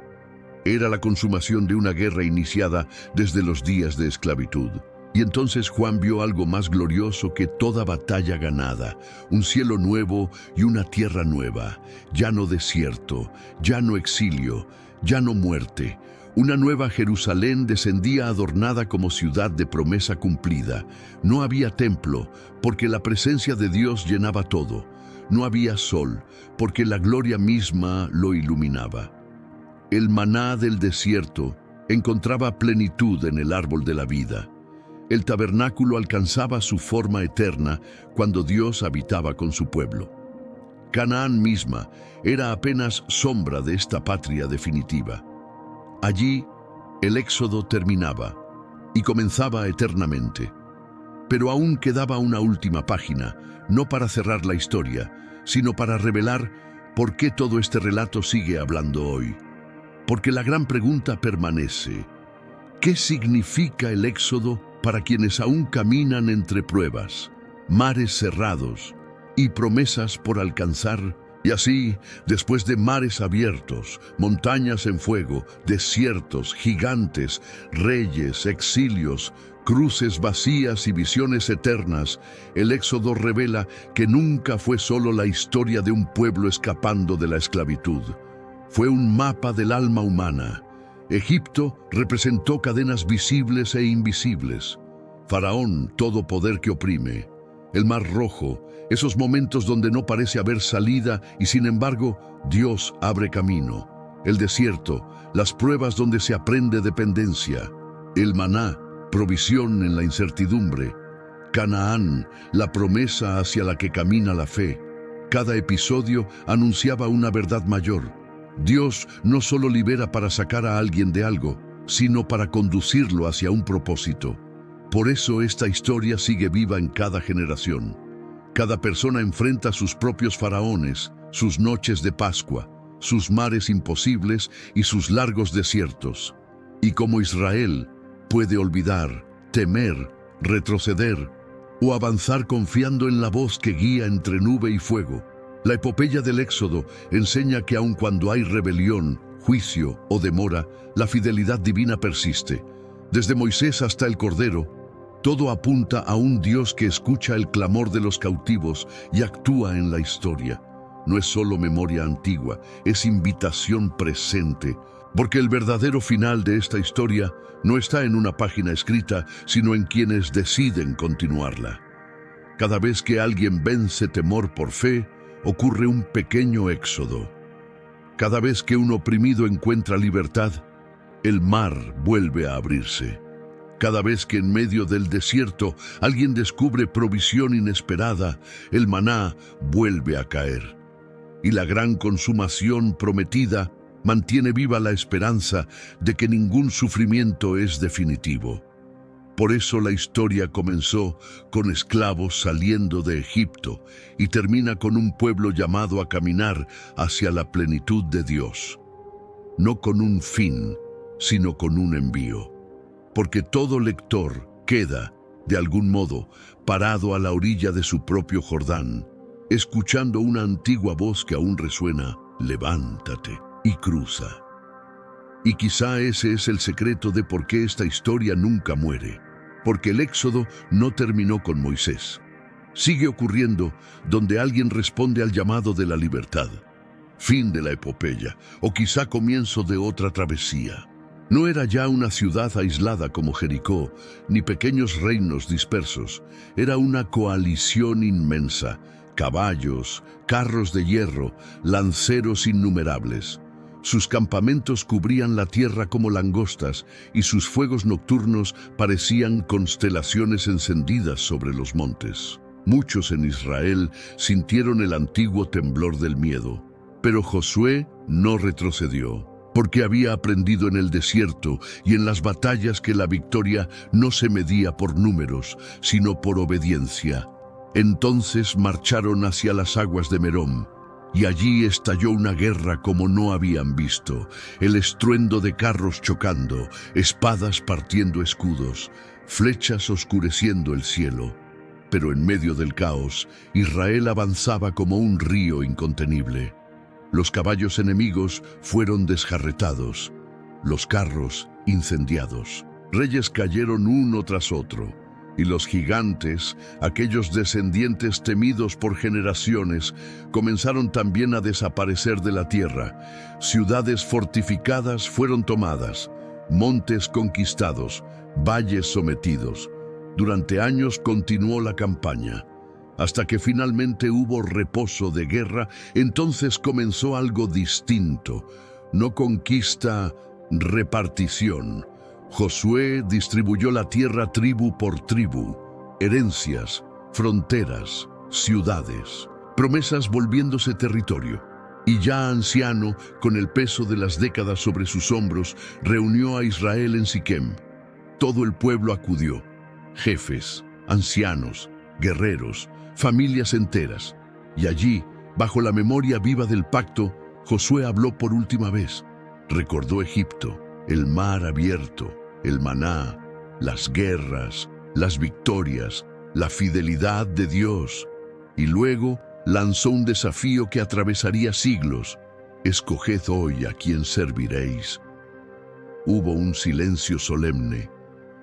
Era la consumación de una guerra iniciada desde los días de esclavitud. Y entonces Juan vio algo más glorioso que toda batalla ganada, un cielo nuevo y una tierra nueva, ya no desierto, ya no exilio, ya no muerte. Una nueva Jerusalén descendía adornada como ciudad de promesa cumplida. No había templo, porque la presencia de Dios llenaba todo. No había sol, porque la gloria misma lo iluminaba. El maná del desierto encontraba plenitud en el árbol de la vida. El tabernáculo alcanzaba su forma eterna cuando Dios habitaba con su pueblo. Canaán misma era apenas sombra de esta patria definitiva. Allí, el éxodo terminaba y comenzaba eternamente. Pero aún quedaba una última página, no para cerrar la historia, sino para revelar por qué todo este relato sigue hablando hoy. Porque la gran pregunta permanece: ¿qué significa el éxodo para quienes aún caminan entre pruebas, mares cerrados y promesas por alcanzar? Y así, después de mares abiertos, montañas en fuego, desiertos, gigantes, reyes, exilios, cruces vacías y visiones eternas, el Éxodo revela que nunca fue solo la historia de un pueblo escapando de la esclavitud. Fue un mapa del alma humana. Egipto representó cadenas visibles e invisibles. Faraón, todo poder que oprime. El Mar Rojo, esos momentos donde no parece haber salida y sin embargo Dios abre camino. El desierto, las pruebas donde se aprende dependencia. El maná, provisión en la incertidumbre. Canaán, la promesa hacia la que camina la fe. Cada episodio anunciaba una verdad mayor. Dios no solo libera para sacar a alguien de algo, sino para conducirlo hacia un propósito. Por eso esta historia sigue viva en cada generación. Cada persona enfrenta sus propios faraones, sus noches de Pascua, sus mares imposibles y sus largos desiertos. Y como Israel, puede olvidar, temer, retroceder o avanzar confiando en la voz que guía entre nube y fuego. La epopeya del Éxodo enseña que aun cuando hay rebelión, juicio o demora, la fidelidad divina persiste. Desde Moisés hasta el Cordero, todo apunta a un Dios que escucha el clamor de los cautivos y actúa en la historia. No es solo memoria antigua, es invitación presente, porque el verdadero final de esta historia no está en una página escrita, sino en quienes deciden continuarla. Cada vez que alguien vence temor por fe, ocurre un pequeño éxodo. Cada vez que un oprimido encuentra libertad, el mar vuelve a abrirse. Cada vez que en medio del desierto alguien descubre provisión inesperada, el maná vuelve a caer. Y la gran consumación prometida mantiene viva la esperanza de que ningún sufrimiento es definitivo. Por eso la historia comenzó con esclavos saliendo de Egipto y termina con un pueblo llamado a caminar hacia la plenitud de Dios. No con un fin, sino con un envío. Porque todo lector queda, de algún modo, parado a la orilla de su propio Jordán, escuchando una antigua voz que aún resuena: levántate y cruza. Y quizá ese es el secreto de por qué esta historia nunca muere. Porque el éxodo no terminó con Moisés. Sigue ocurriendo donde alguien responde al llamado de la libertad. Fin de la epopeya, o quizá comienzo de otra travesía. No era ya una ciudad aislada como Jericó, ni pequeños reinos dispersos. Era una coalición inmensa: caballos, carros de hierro, lanceros innumerables. Sus campamentos cubrían la tierra como langostas y sus fuegos nocturnos parecían constelaciones encendidas sobre los montes. Muchos en Israel sintieron el antiguo temblor del miedo, pero Josué no retrocedió, porque había aprendido en el desierto y en las batallas que la victoria no se medía por números, sino por obediencia. Entonces marcharon hacia las aguas de Merom, y allí estalló una guerra como no habían visto: el estruendo de carros chocando, espadas partiendo escudos, flechas oscureciendo el cielo. Pero en medio del caos, Israel avanzaba como un río incontenible. Los caballos enemigos fueron desjarretados, los carros incendiados. Reyes cayeron uno tras otro, y los gigantes, aquellos descendientes temidos por generaciones, comenzaron también a desaparecer de la tierra. Ciudades fortificadas fueron tomadas, montes conquistados, valles sometidos. Durante años continuó la campaña, hasta que finalmente hubo reposo de guerra. Entonces comenzó algo distinto: no conquista, repartición. Josué distribuyó la tierra tribu por tribu, herencias, fronteras, ciudades, promesas volviéndose territorio. Y ya anciano, con el peso de las décadas sobre sus hombros, reunió a Israel en Siquem. Todo el pueblo acudió: jefes, ancianos, guerreros, familias enteras. Y allí, bajo la memoria viva del pacto, Josué habló por última vez. Recordó Egipto, el mar abierto, el maná, las guerras, las victorias, la fidelidad de Dios. Y luego lanzó un desafío que atravesaría siglos: escoged hoy a quién serviréis. Hubo un silencio solemne.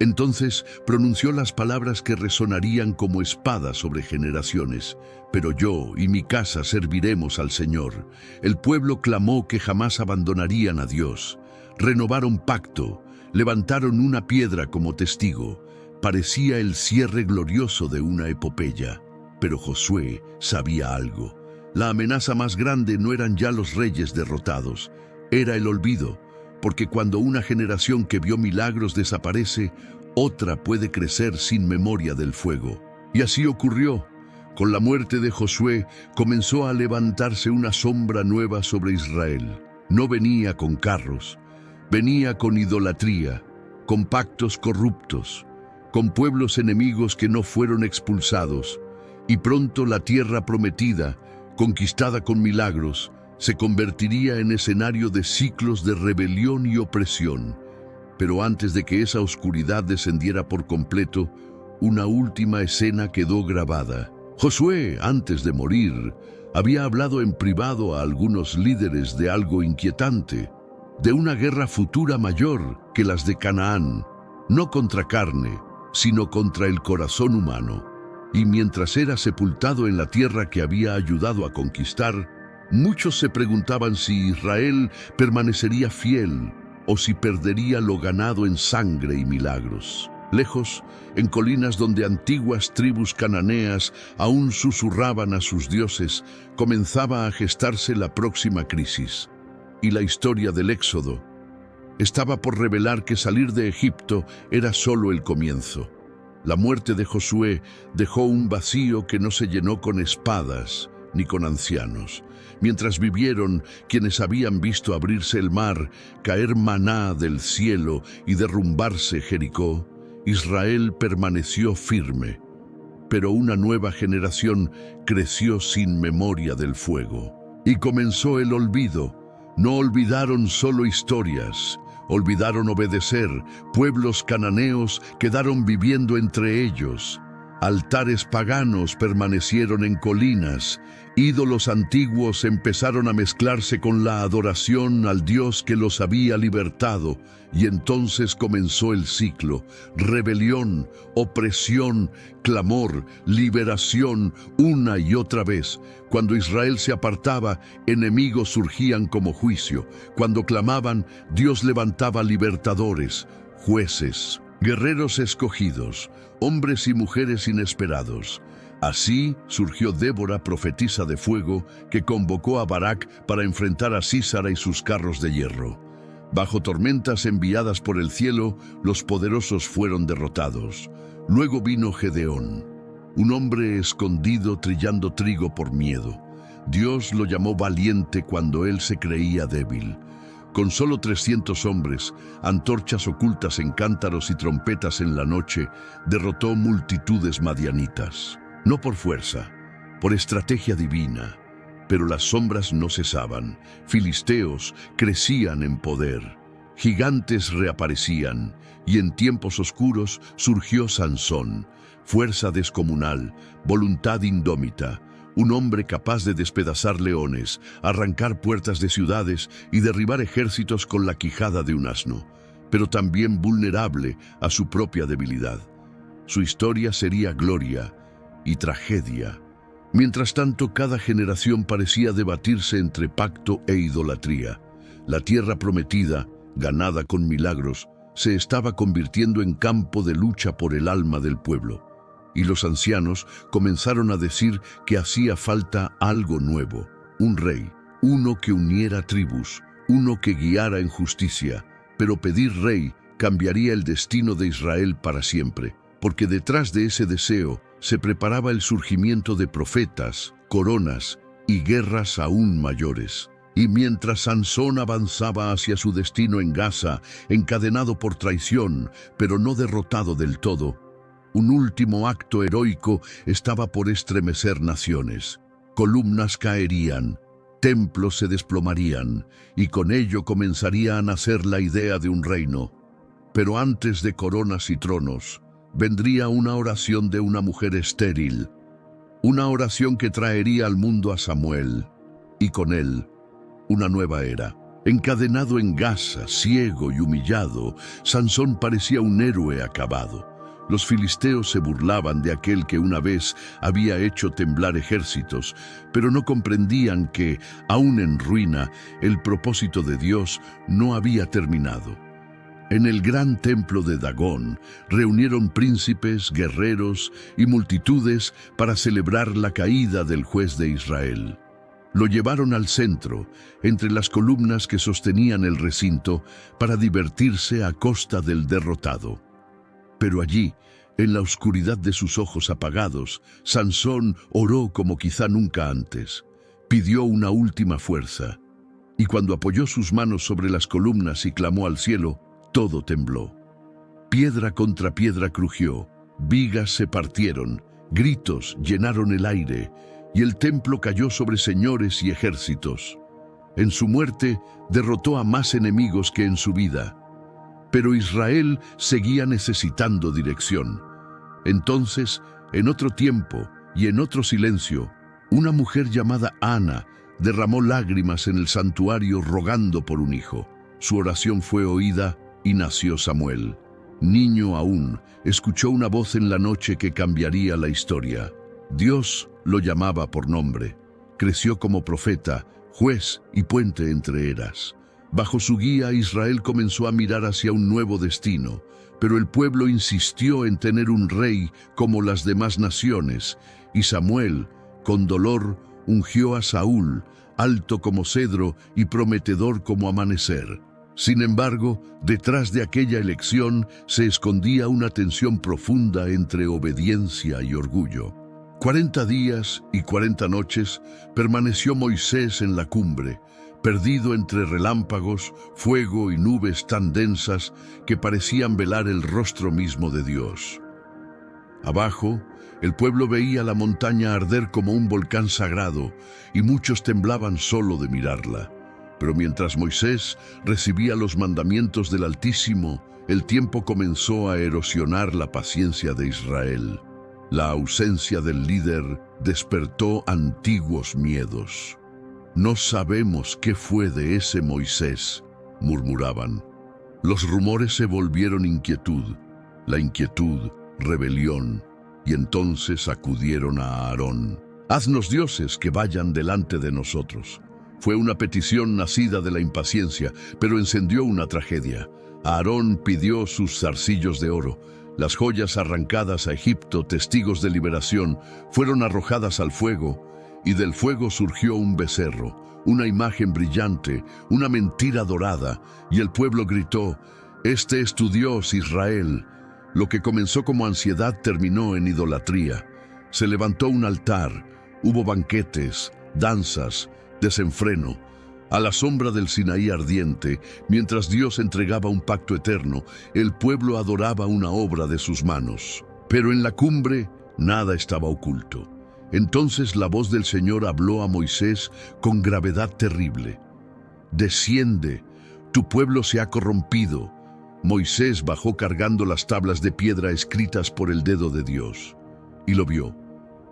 Entonces pronunció las palabras que resonarían como espadas sobre generaciones: pero yo y mi casa serviremos al Señor. El pueblo clamó que jamás abandonarían a Dios. Renovaron pacto, levantaron una piedra como testigo. Parecía el cierre glorioso de una epopeya. Pero Josué sabía algo. La amenaza más grande no eran ya los reyes derrotados, era el olvido, porque cuando una generación que vio milagros desaparece, otra puede crecer sin memoria del fuego. Y así ocurrió. Con la muerte de Josué comenzó a levantarse una sombra nueva sobre Israel. No venía con carros, venía con idolatría, con pactos corruptos, con pueblos enemigos que no fueron expulsados. Y pronto la tierra prometida, conquistada con milagros, se convertiría en escenario de ciclos de rebelión y opresión. Pero antes de que esa oscuridad descendiera por completo, una última escena quedó grabada. Josué, antes de morir, había hablado en privado a algunos líderes de algo inquietante. de una guerra futura mayor que las de Canaán, no contra carne, sino contra el corazón humano. Y mientras era sepultado en la tierra que había ayudado a conquistar, muchos se preguntaban si Israel permanecería fiel o si perdería lo ganado en sangre y milagros. Lejos, en colinas donde antiguas tribus cananeas aún susurraban a sus dioses, comenzaba a gestarse la próxima crisis. Y la historia del Éxodo estaba por revelar que salir de Egipto era solo el comienzo. La muerte de Josué dejó un vacío que no se llenó con espadas ni con ancianos. Mientras vivieron quienes habían visto abrirse el mar, caer maná del cielo y derrumbarse Jericó, Israel permaneció firme. Pero una nueva generación creció sin memoria del fuego. Y comenzó el olvido. No olvidaron solo historias, olvidaron obedecer. Pueblos cananeos quedaron viviendo entre ellos. Altares paganos permanecieron en colinas. Ídolos antiguos empezaron a mezclarse con la adoración al Dios que los había libertado. Y entonces comenzó el ciclo: rebelión, opresión, clamor, liberación, una y otra vez. Cuando Israel se apartaba, enemigos surgían como juicio. Cuando clamaban, Dios levantaba libertadores, jueces, guerreros escogidos, hombres y mujeres inesperados. Así surgió Débora, profetisa de fuego, que convocó a Barak para enfrentar a Sísara y sus carros de hierro. Bajo tormentas enviadas por el cielo, los poderosos fueron derrotados. Luego vino Gedeón, un hombre escondido trillando trigo por miedo. Dios lo llamó valiente cuando él se creía débil. Con solo 300 hombres, antorchas ocultas en cántaros y trompetas en la noche, derrotó multitudes madianitas. No por fuerza, por estrategia divina. Pero las sombras no cesaban. Filisteos crecían en poder. Gigantes reaparecían. Y en tiempos oscuros surgió Sansón. Fuerza descomunal, voluntad indómita. Un hombre capaz de despedazar leones, arrancar puertas de ciudades y derribar ejércitos con la quijada de un asno. Pero también vulnerable a su propia debilidad. Su historia sería gloria y tragedia. Mientras tanto, cada generación parecía debatirse entre pacto e idolatría. La tierra prometida, ganada con milagros, se estaba convirtiendo en campo de lucha por el alma del pueblo. Y los ancianos comenzaron a decir que hacía falta algo nuevo, un rey, uno que uniera tribus, uno que guiara en justicia. Pero pedir rey cambiaría el destino de Israel para siempre, porque detrás de ese deseo se preparaba el surgimiento de profetas, coronas y guerras aún mayores. Y mientras Sansón avanzaba hacia su destino en Gaza, encadenado por traición, pero no derrotado del todo, un último acto heroico estaba por estremecer naciones. Columnas caerían, templos se desplomarían, y con ello comenzaría a nacer la idea de un reino. Pero antes de coronas y tronos, vendría una oración de una mujer estéril, una oración que traería al mundo a Samuel, y con él, una nueva era. Encadenado en Gaza, ciego y humillado, Sansón parecía un héroe acabado. Los filisteos se burlaban de aquel que una vez había hecho temblar ejércitos, pero no comprendían que, aún en ruina, el propósito de Dios no había terminado. En el gran templo de Dagón reunieron príncipes, guerreros y multitudes para celebrar la caída del juez de Israel. Lo llevaron al centro, entre las columnas que sostenían el recinto, para divertirse a costa del derrotado. Pero allí, en la oscuridad de sus ojos apagados, Sansón oró como quizá nunca antes. Pidió una última fuerza, y cuando apoyó sus manos sobre las columnas y clamó al cielo, todo tembló. Piedra contra piedra crujió, vigas se partieron, gritos llenaron el aire, y el templo cayó sobre señores y ejércitos. En su muerte derrotó a más enemigos que en su vida. Pero Israel seguía necesitando dirección. Entonces, en otro tiempo y en otro silencio, una mujer llamada Ana derramó lágrimas en el santuario rogando por un hijo. Su oración fue oída y nació Samuel. Niño aún, escuchó una voz en la noche que cambiaría la historia. Dios lo llamaba por nombre. Creció como profeta, juez y puente entre eras. Bajo su guía, Israel comenzó a mirar hacia un nuevo destino, pero el pueblo insistió en tener un rey como las demás naciones, y Samuel, con dolor, ungió a Saúl, alto como cedro y prometedor como amanecer. Sin embargo, detrás de aquella elección se escondía una tensión profunda entre obediencia y orgullo. 40 días y 40 noches permaneció Moisés en la cumbre, perdido entre relámpagos, fuego y nubes tan densas que parecían velar el rostro mismo de Dios. Abajo, el pueblo veía la montaña arder como un volcán sagrado y muchos temblaban solo de mirarla. Pero mientras Moisés recibía los mandamientos del Altísimo, el tiempo comenzó a erosionar la paciencia de Israel. La ausencia del líder despertó antiguos miedos. «No sabemos qué fue de ese Moisés», murmuraban. Los rumores se volvieron inquietud, la inquietud, rebelión, y entonces acudieron a Aarón. «Haznos dioses que vayan delante de nosotros». Fue una petición nacida de la impaciencia, pero encendió una tragedia. Aarón pidió sus zarcillos de oro. Las joyas arrancadas a Egipto, testigos de liberación, fueron arrojadas al fuego, y del fuego surgió un becerro, una imagen brillante, una mentira dorada, y el pueblo gritó: «Este es tu Dios, Israel». Lo que comenzó como ansiedad terminó en idolatría. Se levantó un altar, hubo banquetes, danzas, desenfreno. A la sombra del Sinaí ardiente, mientras Dios entregaba un pacto eterno, el pueblo adoraba una obra de sus manos. Pero en la cumbre nada estaba oculto. Entonces la voz del Señor habló a Moisés con gravedad terrible. «Desciende, tu pueblo se ha corrompido». Moisés bajó cargando las tablas de piedra escritas por el dedo de Dios. Y lo vio.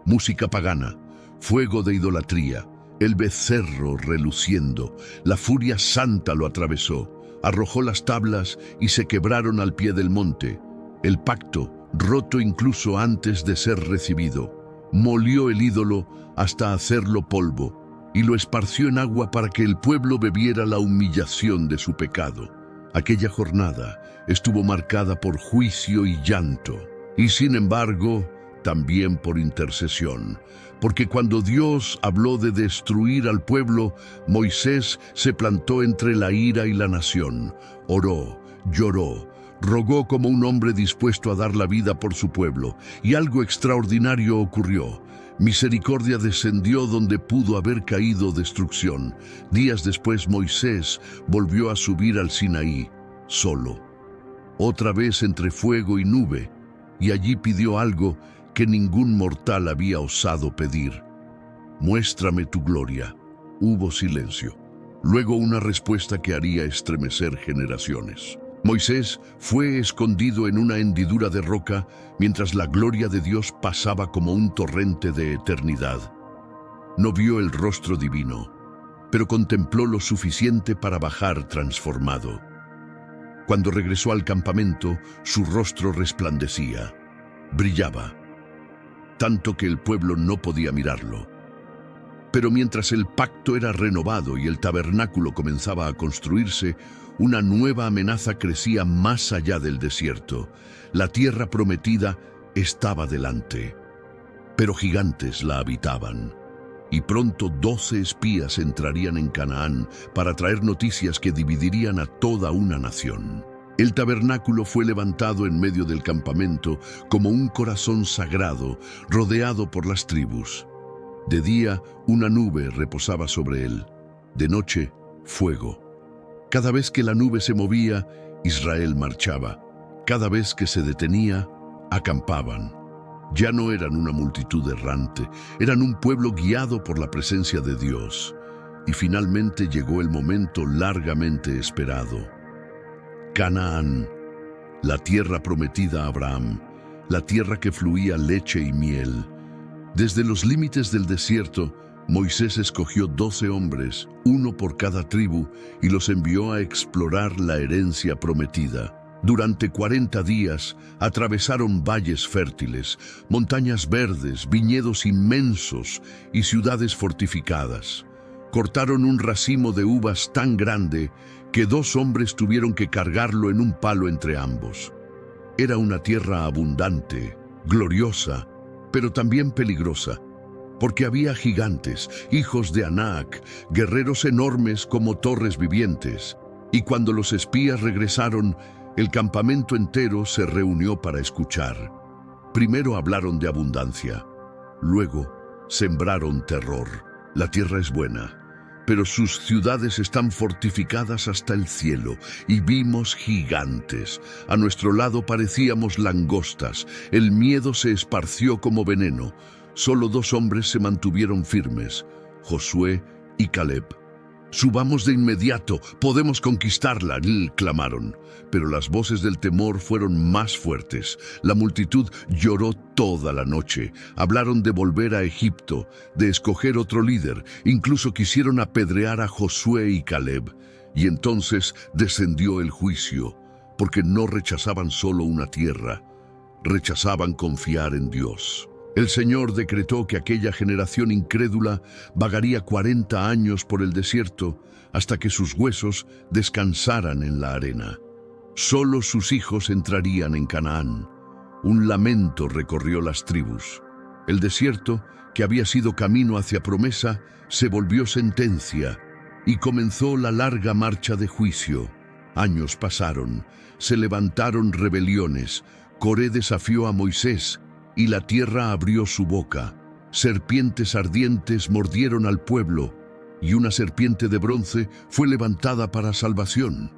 Música pagana, fuego de idolatría, el becerro reluciendo, la furia santa lo atravesó, arrojó las tablas y se quebraron al pie del monte. El pacto, roto incluso antes de ser recibido, molió el ídolo hasta hacerlo polvo y lo esparció en agua para que el pueblo bebiera la humillación de su pecado. Aquella jornada estuvo marcada por juicio y llanto, y sin embargo, también por intercesión, porque cuando Dios habló de destruir al pueblo, Moisés se plantó entre la ira y la nación, oró, lloró, rogó como un hombre dispuesto a dar la vida por su pueblo, y algo extraordinario ocurrió. Misericordia descendió donde pudo haber caído destrucción. Días después Moisés volvió a subir al Sinaí, solo, otra vez entre fuego y nube, y allí pidió algo que ningún mortal había osado pedir. «Muéstrame tu gloria». Hubo silencio. Luego una respuesta que haría estremecer generaciones. Moisés fue escondido en una hendidura de roca mientras la gloria de Dios pasaba como un torrente de eternidad. No vio el rostro divino, pero contempló lo suficiente para bajar transformado. Cuando regresó al campamento, su rostro resplandecía, brillaba, tanto que el pueblo no podía mirarlo. Pero mientras el pacto era renovado y el tabernáculo comenzaba a construirse, una nueva amenaza crecía más allá del desierto. La tierra prometida estaba delante, pero gigantes la habitaban. Y pronto 12 espías entrarían en Canaán para traer noticias que dividirían a toda una nación. El tabernáculo fue levantado en medio del campamento como un corazón sagrado, rodeado por las tribus. De día, una nube reposaba sobre él. De noche, fuego. Cada vez que la nube se movía, Israel marchaba. Cada vez que se detenía, acampaban. Ya no eran una multitud errante, eran un pueblo guiado por la presencia de Dios. Y finalmente llegó el momento largamente esperado. Canaán, la tierra prometida a Abraham, la tierra que fluía leche y miel. Desde los límites del desierto, Moisés escogió 12 hombres, uno por cada tribu, y los envió a explorar la herencia prometida. Durante 40 días atravesaron valles fértiles, montañas verdes, viñedos inmensos y ciudades fortificadas. Cortaron un racimo de uvas tan grande que 2 hombres tuvieron que cargarlo en un palo entre ambos. Era una tierra abundante, gloriosa, pero también peligrosa, porque había gigantes, hijos de Anac, guerreros enormes como torres vivientes, y cuando los espías regresaron, el campamento entero se reunió para escuchar. Primero hablaron de abundancia, luego sembraron terror. La tierra es buena, pero sus ciudades están fortificadas hasta el cielo, y vimos gigantes. A nuestro lado parecíamos langostas, el miedo se esparció como veneno. Solo 2 hombres se mantuvieron firmes, Josué y Caleb. «Subamos de inmediato, podemos conquistarla», clamaron. Pero las voces del temor fueron más fuertes. La multitud lloró toda la noche. Hablaron de volver a Egipto, de escoger otro líder. Incluso quisieron apedrear a Josué y Caleb. Y entonces descendió el juicio, porque no rechazaban solo una tierra, rechazaban confiar en Dios. El Señor decretó que aquella generación incrédula vagaría 40 años por el desierto hasta que sus huesos descansaran en la arena. Solo sus hijos entrarían en Canaán. Un lamento recorrió las tribus. El desierto, que había sido camino hacia promesa, se volvió sentencia y comenzó la larga marcha de juicio. Años pasaron, se levantaron rebeliones, Coré desafió a Moisés, y la tierra abrió su boca. Serpientes ardientes mordieron al pueblo, y una serpiente de bronce fue levantada para salvación.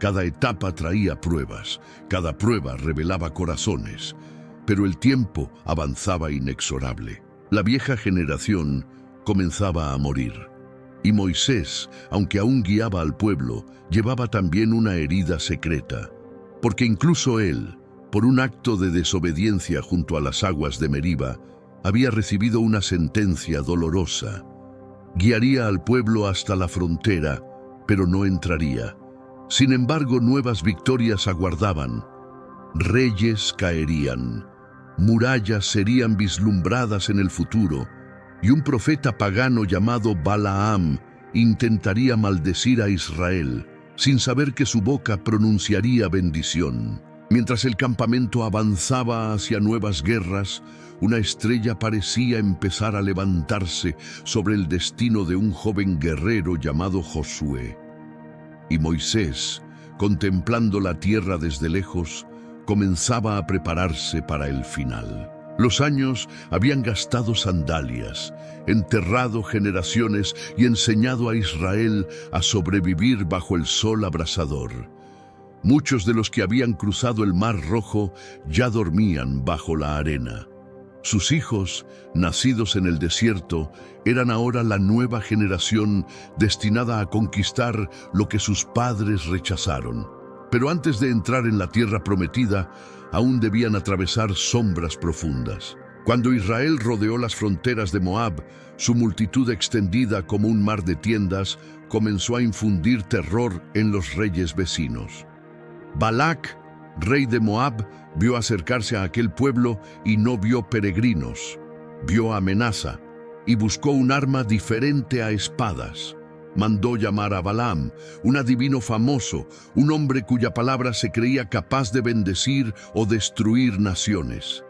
Cada etapa traía pruebas, cada prueba revelaba corazones, pero el tiempo avanzaba inexorable. La vieja generación comenzaba a morir, y Moisés, aunque aún guiaba al pueblo, llevaba también una herida secreta, porque incluso él, por un acto de desobediencia junto a las aguas de Meriba, había recibido una sentencia dolorosa. Guiaría al pueblo hasta la frontera, pero no entraría. Sin embargo, nuevas victorias aguardaban. Reyes caerían, murallas serían vislumbradas en el futuro, y un profeta pagano llamado Balaam intentaría maldecir a Israel, sin saber que su boca pronunciaría bendición. Mientras el campamento avanzaba hacia nuevas guerras, una estrella parecía empezar a levantarse sobre el destino de un joven guerrero llamado Josué. Y Moisés, contemplando la tierra desde lejos, comenzaba a prepararse para el final. Los años habían gastado sandalias, enterrado generaciones y enseñado a Israel a sobrevivir bajo el sol abrasador. Muchos de los que habían cruzado el Mar Rojo ya dormían bajo la arena. Sus hijos, nacidos en el desierto, eran ahora la nueva generación destinada a conquistar lo que sus padres rechazaron. Pero antes de entrar en la tierra prometida, aún debían atravesar sombras profundas. Cuando Israel rodeó las fronteras de Moab, su multitud extendida como un mar de tiendas comenzó a infundir terror en los reyes vecinos. Balac, rey de Moab, vio acercarse a aquel pueblo y no vio peregrinos, vio amenaza y buscó un arma diferente a espadas. Mandó llamar a Balaam, un adivino famoso, un hombre cuya palabra se creía capaz de bendecir o destruir naciones.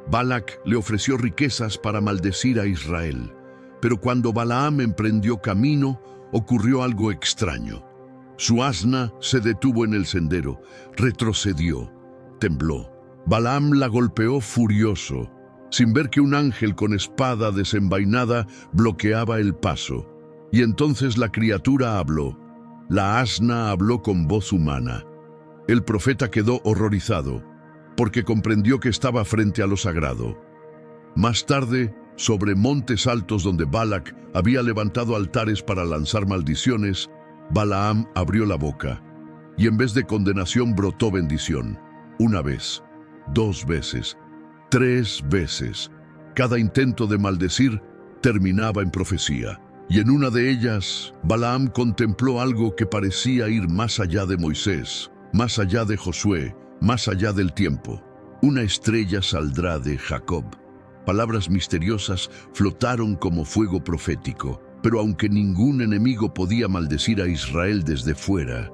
Balac le ofreció riquezas para maldecir a Israel, pero cuando Balaam emprendió camino, ocurrió algo extraño. Su asna se detuvo en el sendero, retrocedió, tembló. Balaam la golpeó furioso, sin ver que un ángel con espada desenvainada bloqueaba el paso. Y entonces la criatura habló. La asna habló con voz humana. El profeta quedó horrorizado, porque comprendió que estaba frente a lo sagrado. Más tarde, sobre montes altos donde Balac había levantado altares para lanzar maldiciones, Balaam abrió la boca, y en vez de condenación brotó bendición. 1 vez, 2 veces, 3 veces. Cada intento de maldecir terminaba en profecía. Y en una de ellas, Balaam contempló algo que parecía ir más allá de Moisés, más allá de Josué, más allá del tiempo. Una estrella saldrá de Jacob. Palabras misteriosas flotaron como fuego profético, pero aunque ningún enemigo podía maldecir a Israel desde fuera,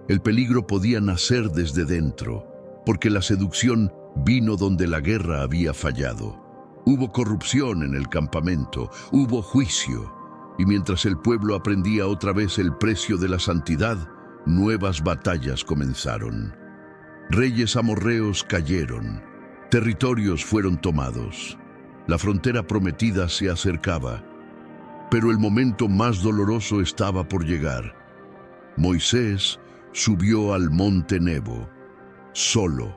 el peligro podía nacer desde dentro, porque la seducción vino donde la guerra había fallado. Hubo corrupción en el campamento, hubo juicio, y mientras el pueblo aprendía otra vez el precio de la santidad, nuevas batallas comenzaron. Reyes amorreos cayeron, territorios fueron tomados, la frontera prometida se acercaba, pero el momento más doloroso estaba por llegar. Moisés subió al monte Nebo, solo,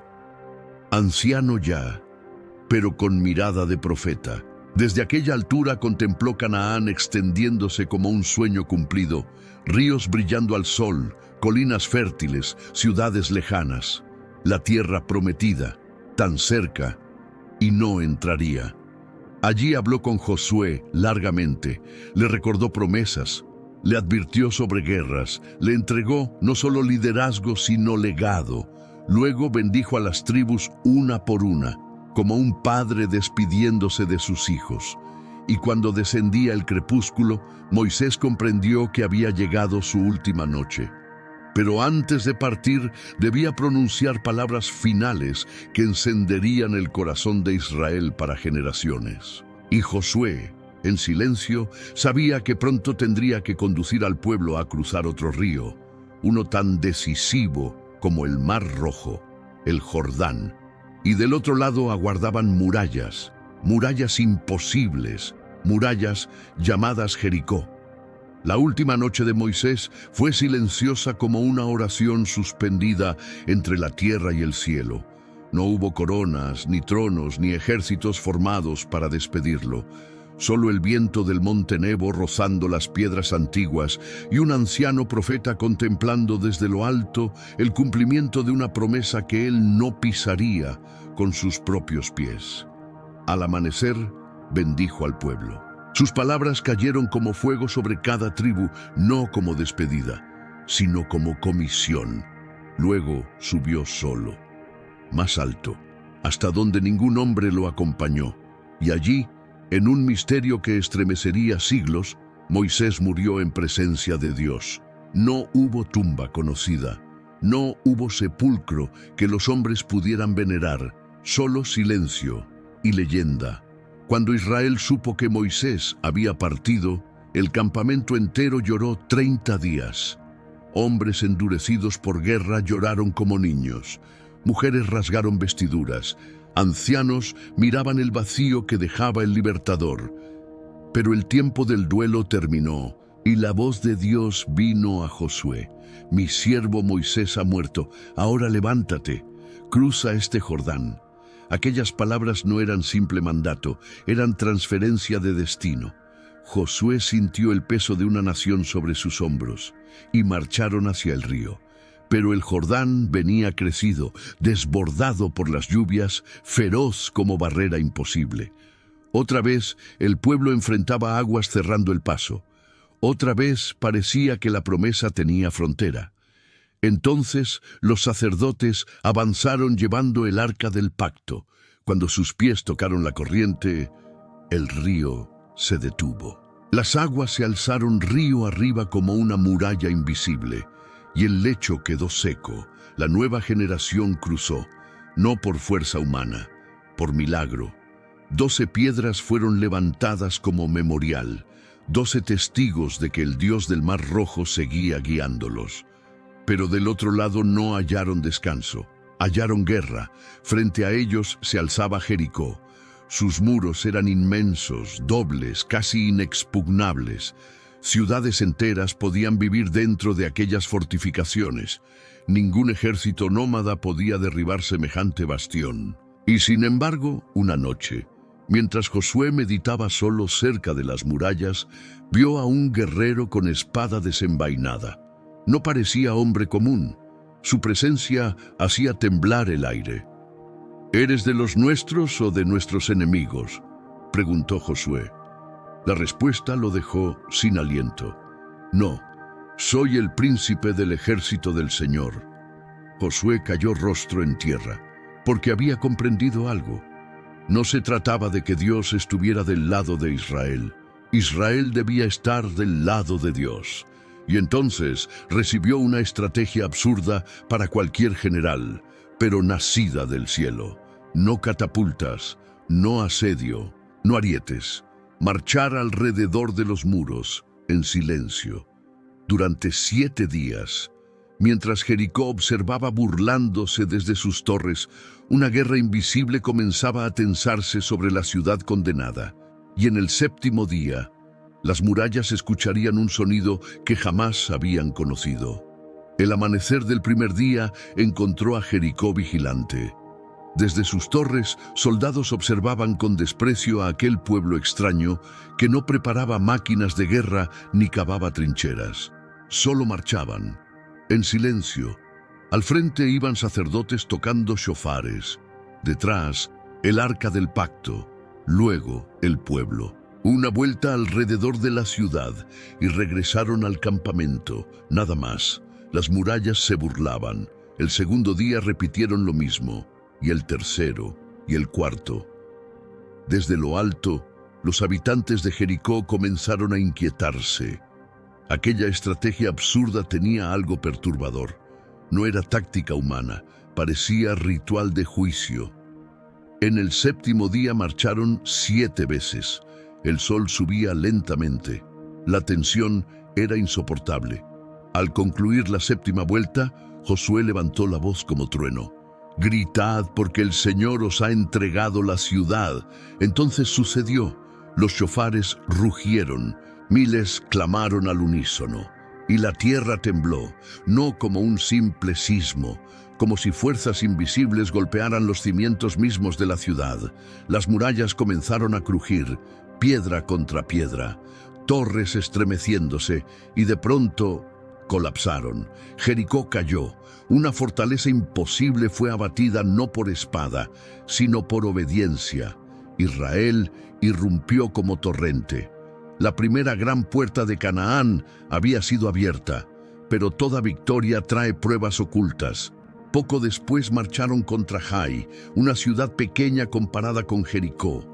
anciano ya, pero con mirada de profeta. Desde aquella altura contempló Canaán extendiéndose como un sueño cumplido, ríos brillando al sol, colinas fértiles, ciudades lejanas, la tierra prometida, tan cerca, y no entraría. Allí habló con Josué largamente, le recordó promesas, le advirtió sobre guerras, le entregó no solo liderazgo sino legado. Luego bendijo a las tribus una por una, como un padre despidiéndose de sus hijos. Y cuando descendía el crepúsculo, Moisés comprendió que había llegado su última noche. Pero antes de partir, debía pronunciar palabras finales que encenderían el corazón de Israel para generaciones. Y Josué, en silencio, sabía que pronto tendría que conducir al pueblo a cruzar otro río, uno tan decisivo como el Mar Rojo, el Jordán. Y del otro lado aguardaban murallas, murallas imposibles, murallas llamadas Jericó. La última noche de Moisés fue silenciosa como una oración suspendida entre la tierra y el cielo. No hubo coronas, ni tronos, ni ejércitos formados para despedirlo. Solo el viento del monte Nebo rozando las piedras antiguas y un anciano profeta contemplando desde lo alto el cumplimiento de una promesa que él no pisaría con sus propios pies. Al amanecer, bendijo al pueblo. Sus palabras cayeron como fuego sobre cada tribu, no como despedida, sino como comisión. Luego subió solo, más alto, hasta donde ningún hombre lo acompañó, y allí, en un misterio que estremecería siglos, Moisés murió en presencia de Dios. No hubo tumba conocida, no hubo sepulcro que los hombres pudieran venerar, solo silencio y leyenda. Cuando Israel supo que Moisés había partido, el campamento entero lloró 30 días. Hombres endurecidos por guerra lloraron como niños, mujeres rasgaron vestiduras, ancianos miraban el vacío que dejaba el libertador. Pero el tiempo del duelo terminó y la voz de Dios vino a Josué. Mi siervo Moisés ha muerto, ahora levántate, cruza este Jordán. Aquellas palabras no eran simple mandato, eran transferencia de destino. Josué sintió el peso de una nación sobre sus hombros y marcharon hacia el río. Pero el Jordán venía crecido, desbordado por las lluvias, feroz como barrera imposible. Otra vez el pueblo enfrentaba aguas cerrando el paso. Otra vez parecía que la promesa tenía frontera. Entonces los sacerdotes avanzaron llevando el arca del pacto. Cuando sus pies tocaron la corriente, el río se detuvo. Las aguas se alzaron río arriba como una muralla invisible, y el lecho quedó seco. La nueva generación cruzó, no por fuerza humana, por milagro. 12 piedras fueron levantadas como memorial, 12 testigos de que el Dios del Mar Rojo seguía guiándolos. Pero del otro lado no hallaron descanso, hallaron guerra. Frente a ellos se alzaba Jericó. Sus muros eran inmensos, dobles, casi inexpugnables. Ciudades enteras podían vivir dentro de aquellas fortificaciones. Ningún ejército nómada podía derribar semejante bastión. Y sin embargo, una noche, mientras Josué meditaba solo cerca de las murallas, vio a un guerrero con espada desenvainada. No parecía hombre común. Su presencia hacía temblar el aire. ¿Eres de los nuestros o de nuestros enemigos?, preguntó Josué. La respuesta lo dejó sin aliento. No, soy el príncipe del ejército del Señor. Josué cayó rostro en tierra, porque había comprendido algo. No se trataba de que Dios estuviera del lado de Israel. Israel debía estar del lado de Dios. Y entonces recibió una estrategia absurda para cualquier general, pero nacida del cielo. No catapultas, no asedio, no arietes. Marchar alrededor de los muros, en silencio, durante 7 días. Mientras Jericó observaba burlándose desde sus torres, una guerra invisible comenzaba a tensarse sobre la ciudad condenada. Y en el 7º día, las murallas escucharían un sonido que jamás habían conocido. El amanecer del primer día encontró a Jericó vigilante. Desde sus torres, soldados observaban con desprecio a aquel pueblo extraño que no preparaba máquinas de guerra ni cavaba trincheras. Solo marchaban, en silencio. Al frente iban sacerdotes tocando shofares. Detrás, el arca del pacto. Luego, el pueblo. Una vuelta alrededor de la ciudad y regresaron al campamento. Nada más. Las murallas se burlaban. El segundo día repitieron lo mismo. Y el tercero, y el cuarto. Desde lo alto, los habitantes de Jericó comenzaron a inquietarse. Aquella estrategia absurda tenía algo perturbador. No era táctica humana, parecía ritual de juicio. En el 7º día marcharon 7 veces. El sol subía lentamente. La tensión era insoportable. Al concluir la 7ª vuelta, Josué levantó la voz como trueno. «Gritad porque el Señor os ha entregado la ciudad». Entonces sucedió. Los shofares rugieron, miles clamaron al unísono, y la tierra tembló, no como un simple sismo, como si fuerzas invisibles golpearan los cimientos mismos de la ciudad. Las murallas comenzaron a crujir, piedra contra piedra, torres estremeciéndose, y de pronto colapsaron. Jericó cayó. Una fortaleza imposible fue abatida no por espada, sino por obediencia. Israel irrumpió como torrente. La primera gran puerta de Canaán había sido abierta, pero toda victoria trae pruebas ocultas. Poco después marcharon contra Jai, una ciudad pequeña comparada con Jericó.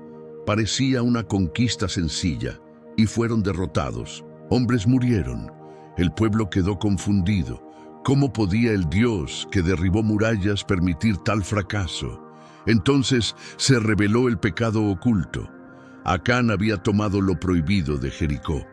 Parecía una conquista sencilla, y fueron derrotados. Hombres murieron. El pueblo quedó confundido. ¿Cómo podía el Dios que derribó murallas permitir tal fracaso? Entonces se reveló el pecado oculto. Acán había tomado lo prohibido de Jericó.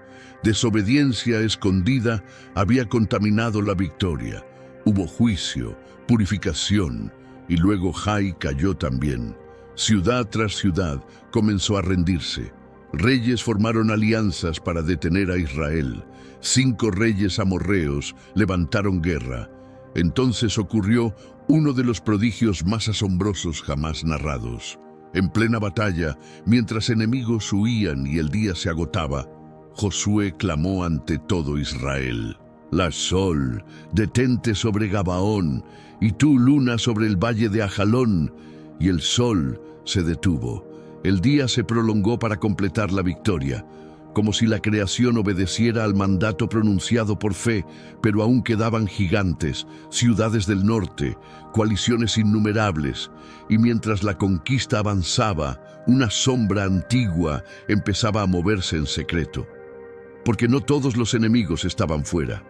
Desobediencia escondida había contaminado la victoria. Hubo juicio, purificación, y luego Jai cayó también. Ciudad tras ciudad comenzó a rendirse. Reyes formaron alianzas para detener a Israel. 5 reyes amorreos levantaron guerra. Entonces ocurrió uno de los prodigios más asombrosos jamás narrados. En plena batalla, mientras enemigos huían y el día se agotaba, Josué clamó ante todo Israel: «La sol, detente sobre Gabaón, y tú, luna, sobre el valle de Ajalón». Y el sol se detuvo. El día se prolongó para completar la victoria, como si la creación obedeciera al mandato pronunciado por fe, pero aún quedaban gigantes, ciudades del norte, coaliciones innumerables, y mientras la conquista avanzaba, una sombra antigua empezaba a moverse en secreto. Porque no todos los enemigos estaban fuera.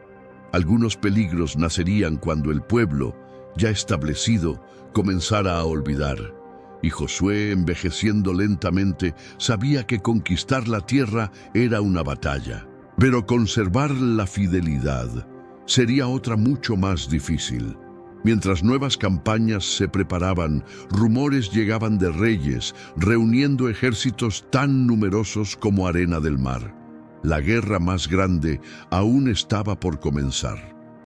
Algunos peligros nacerían cuando el pueblo, ya establecido, comenzara a olvidar. Y Josué, envejeciendo lentamente, sabía que conquistar la tierra era una batalla. Pero conservar la fidelidad sería otra mucho más difícil. Mientras nuevas campañas se preparaban, rumores llegaban de reyes, reuniendo ejércitos tan numerosos como arena del mar. La guerra más grande aún estaba por comenzar.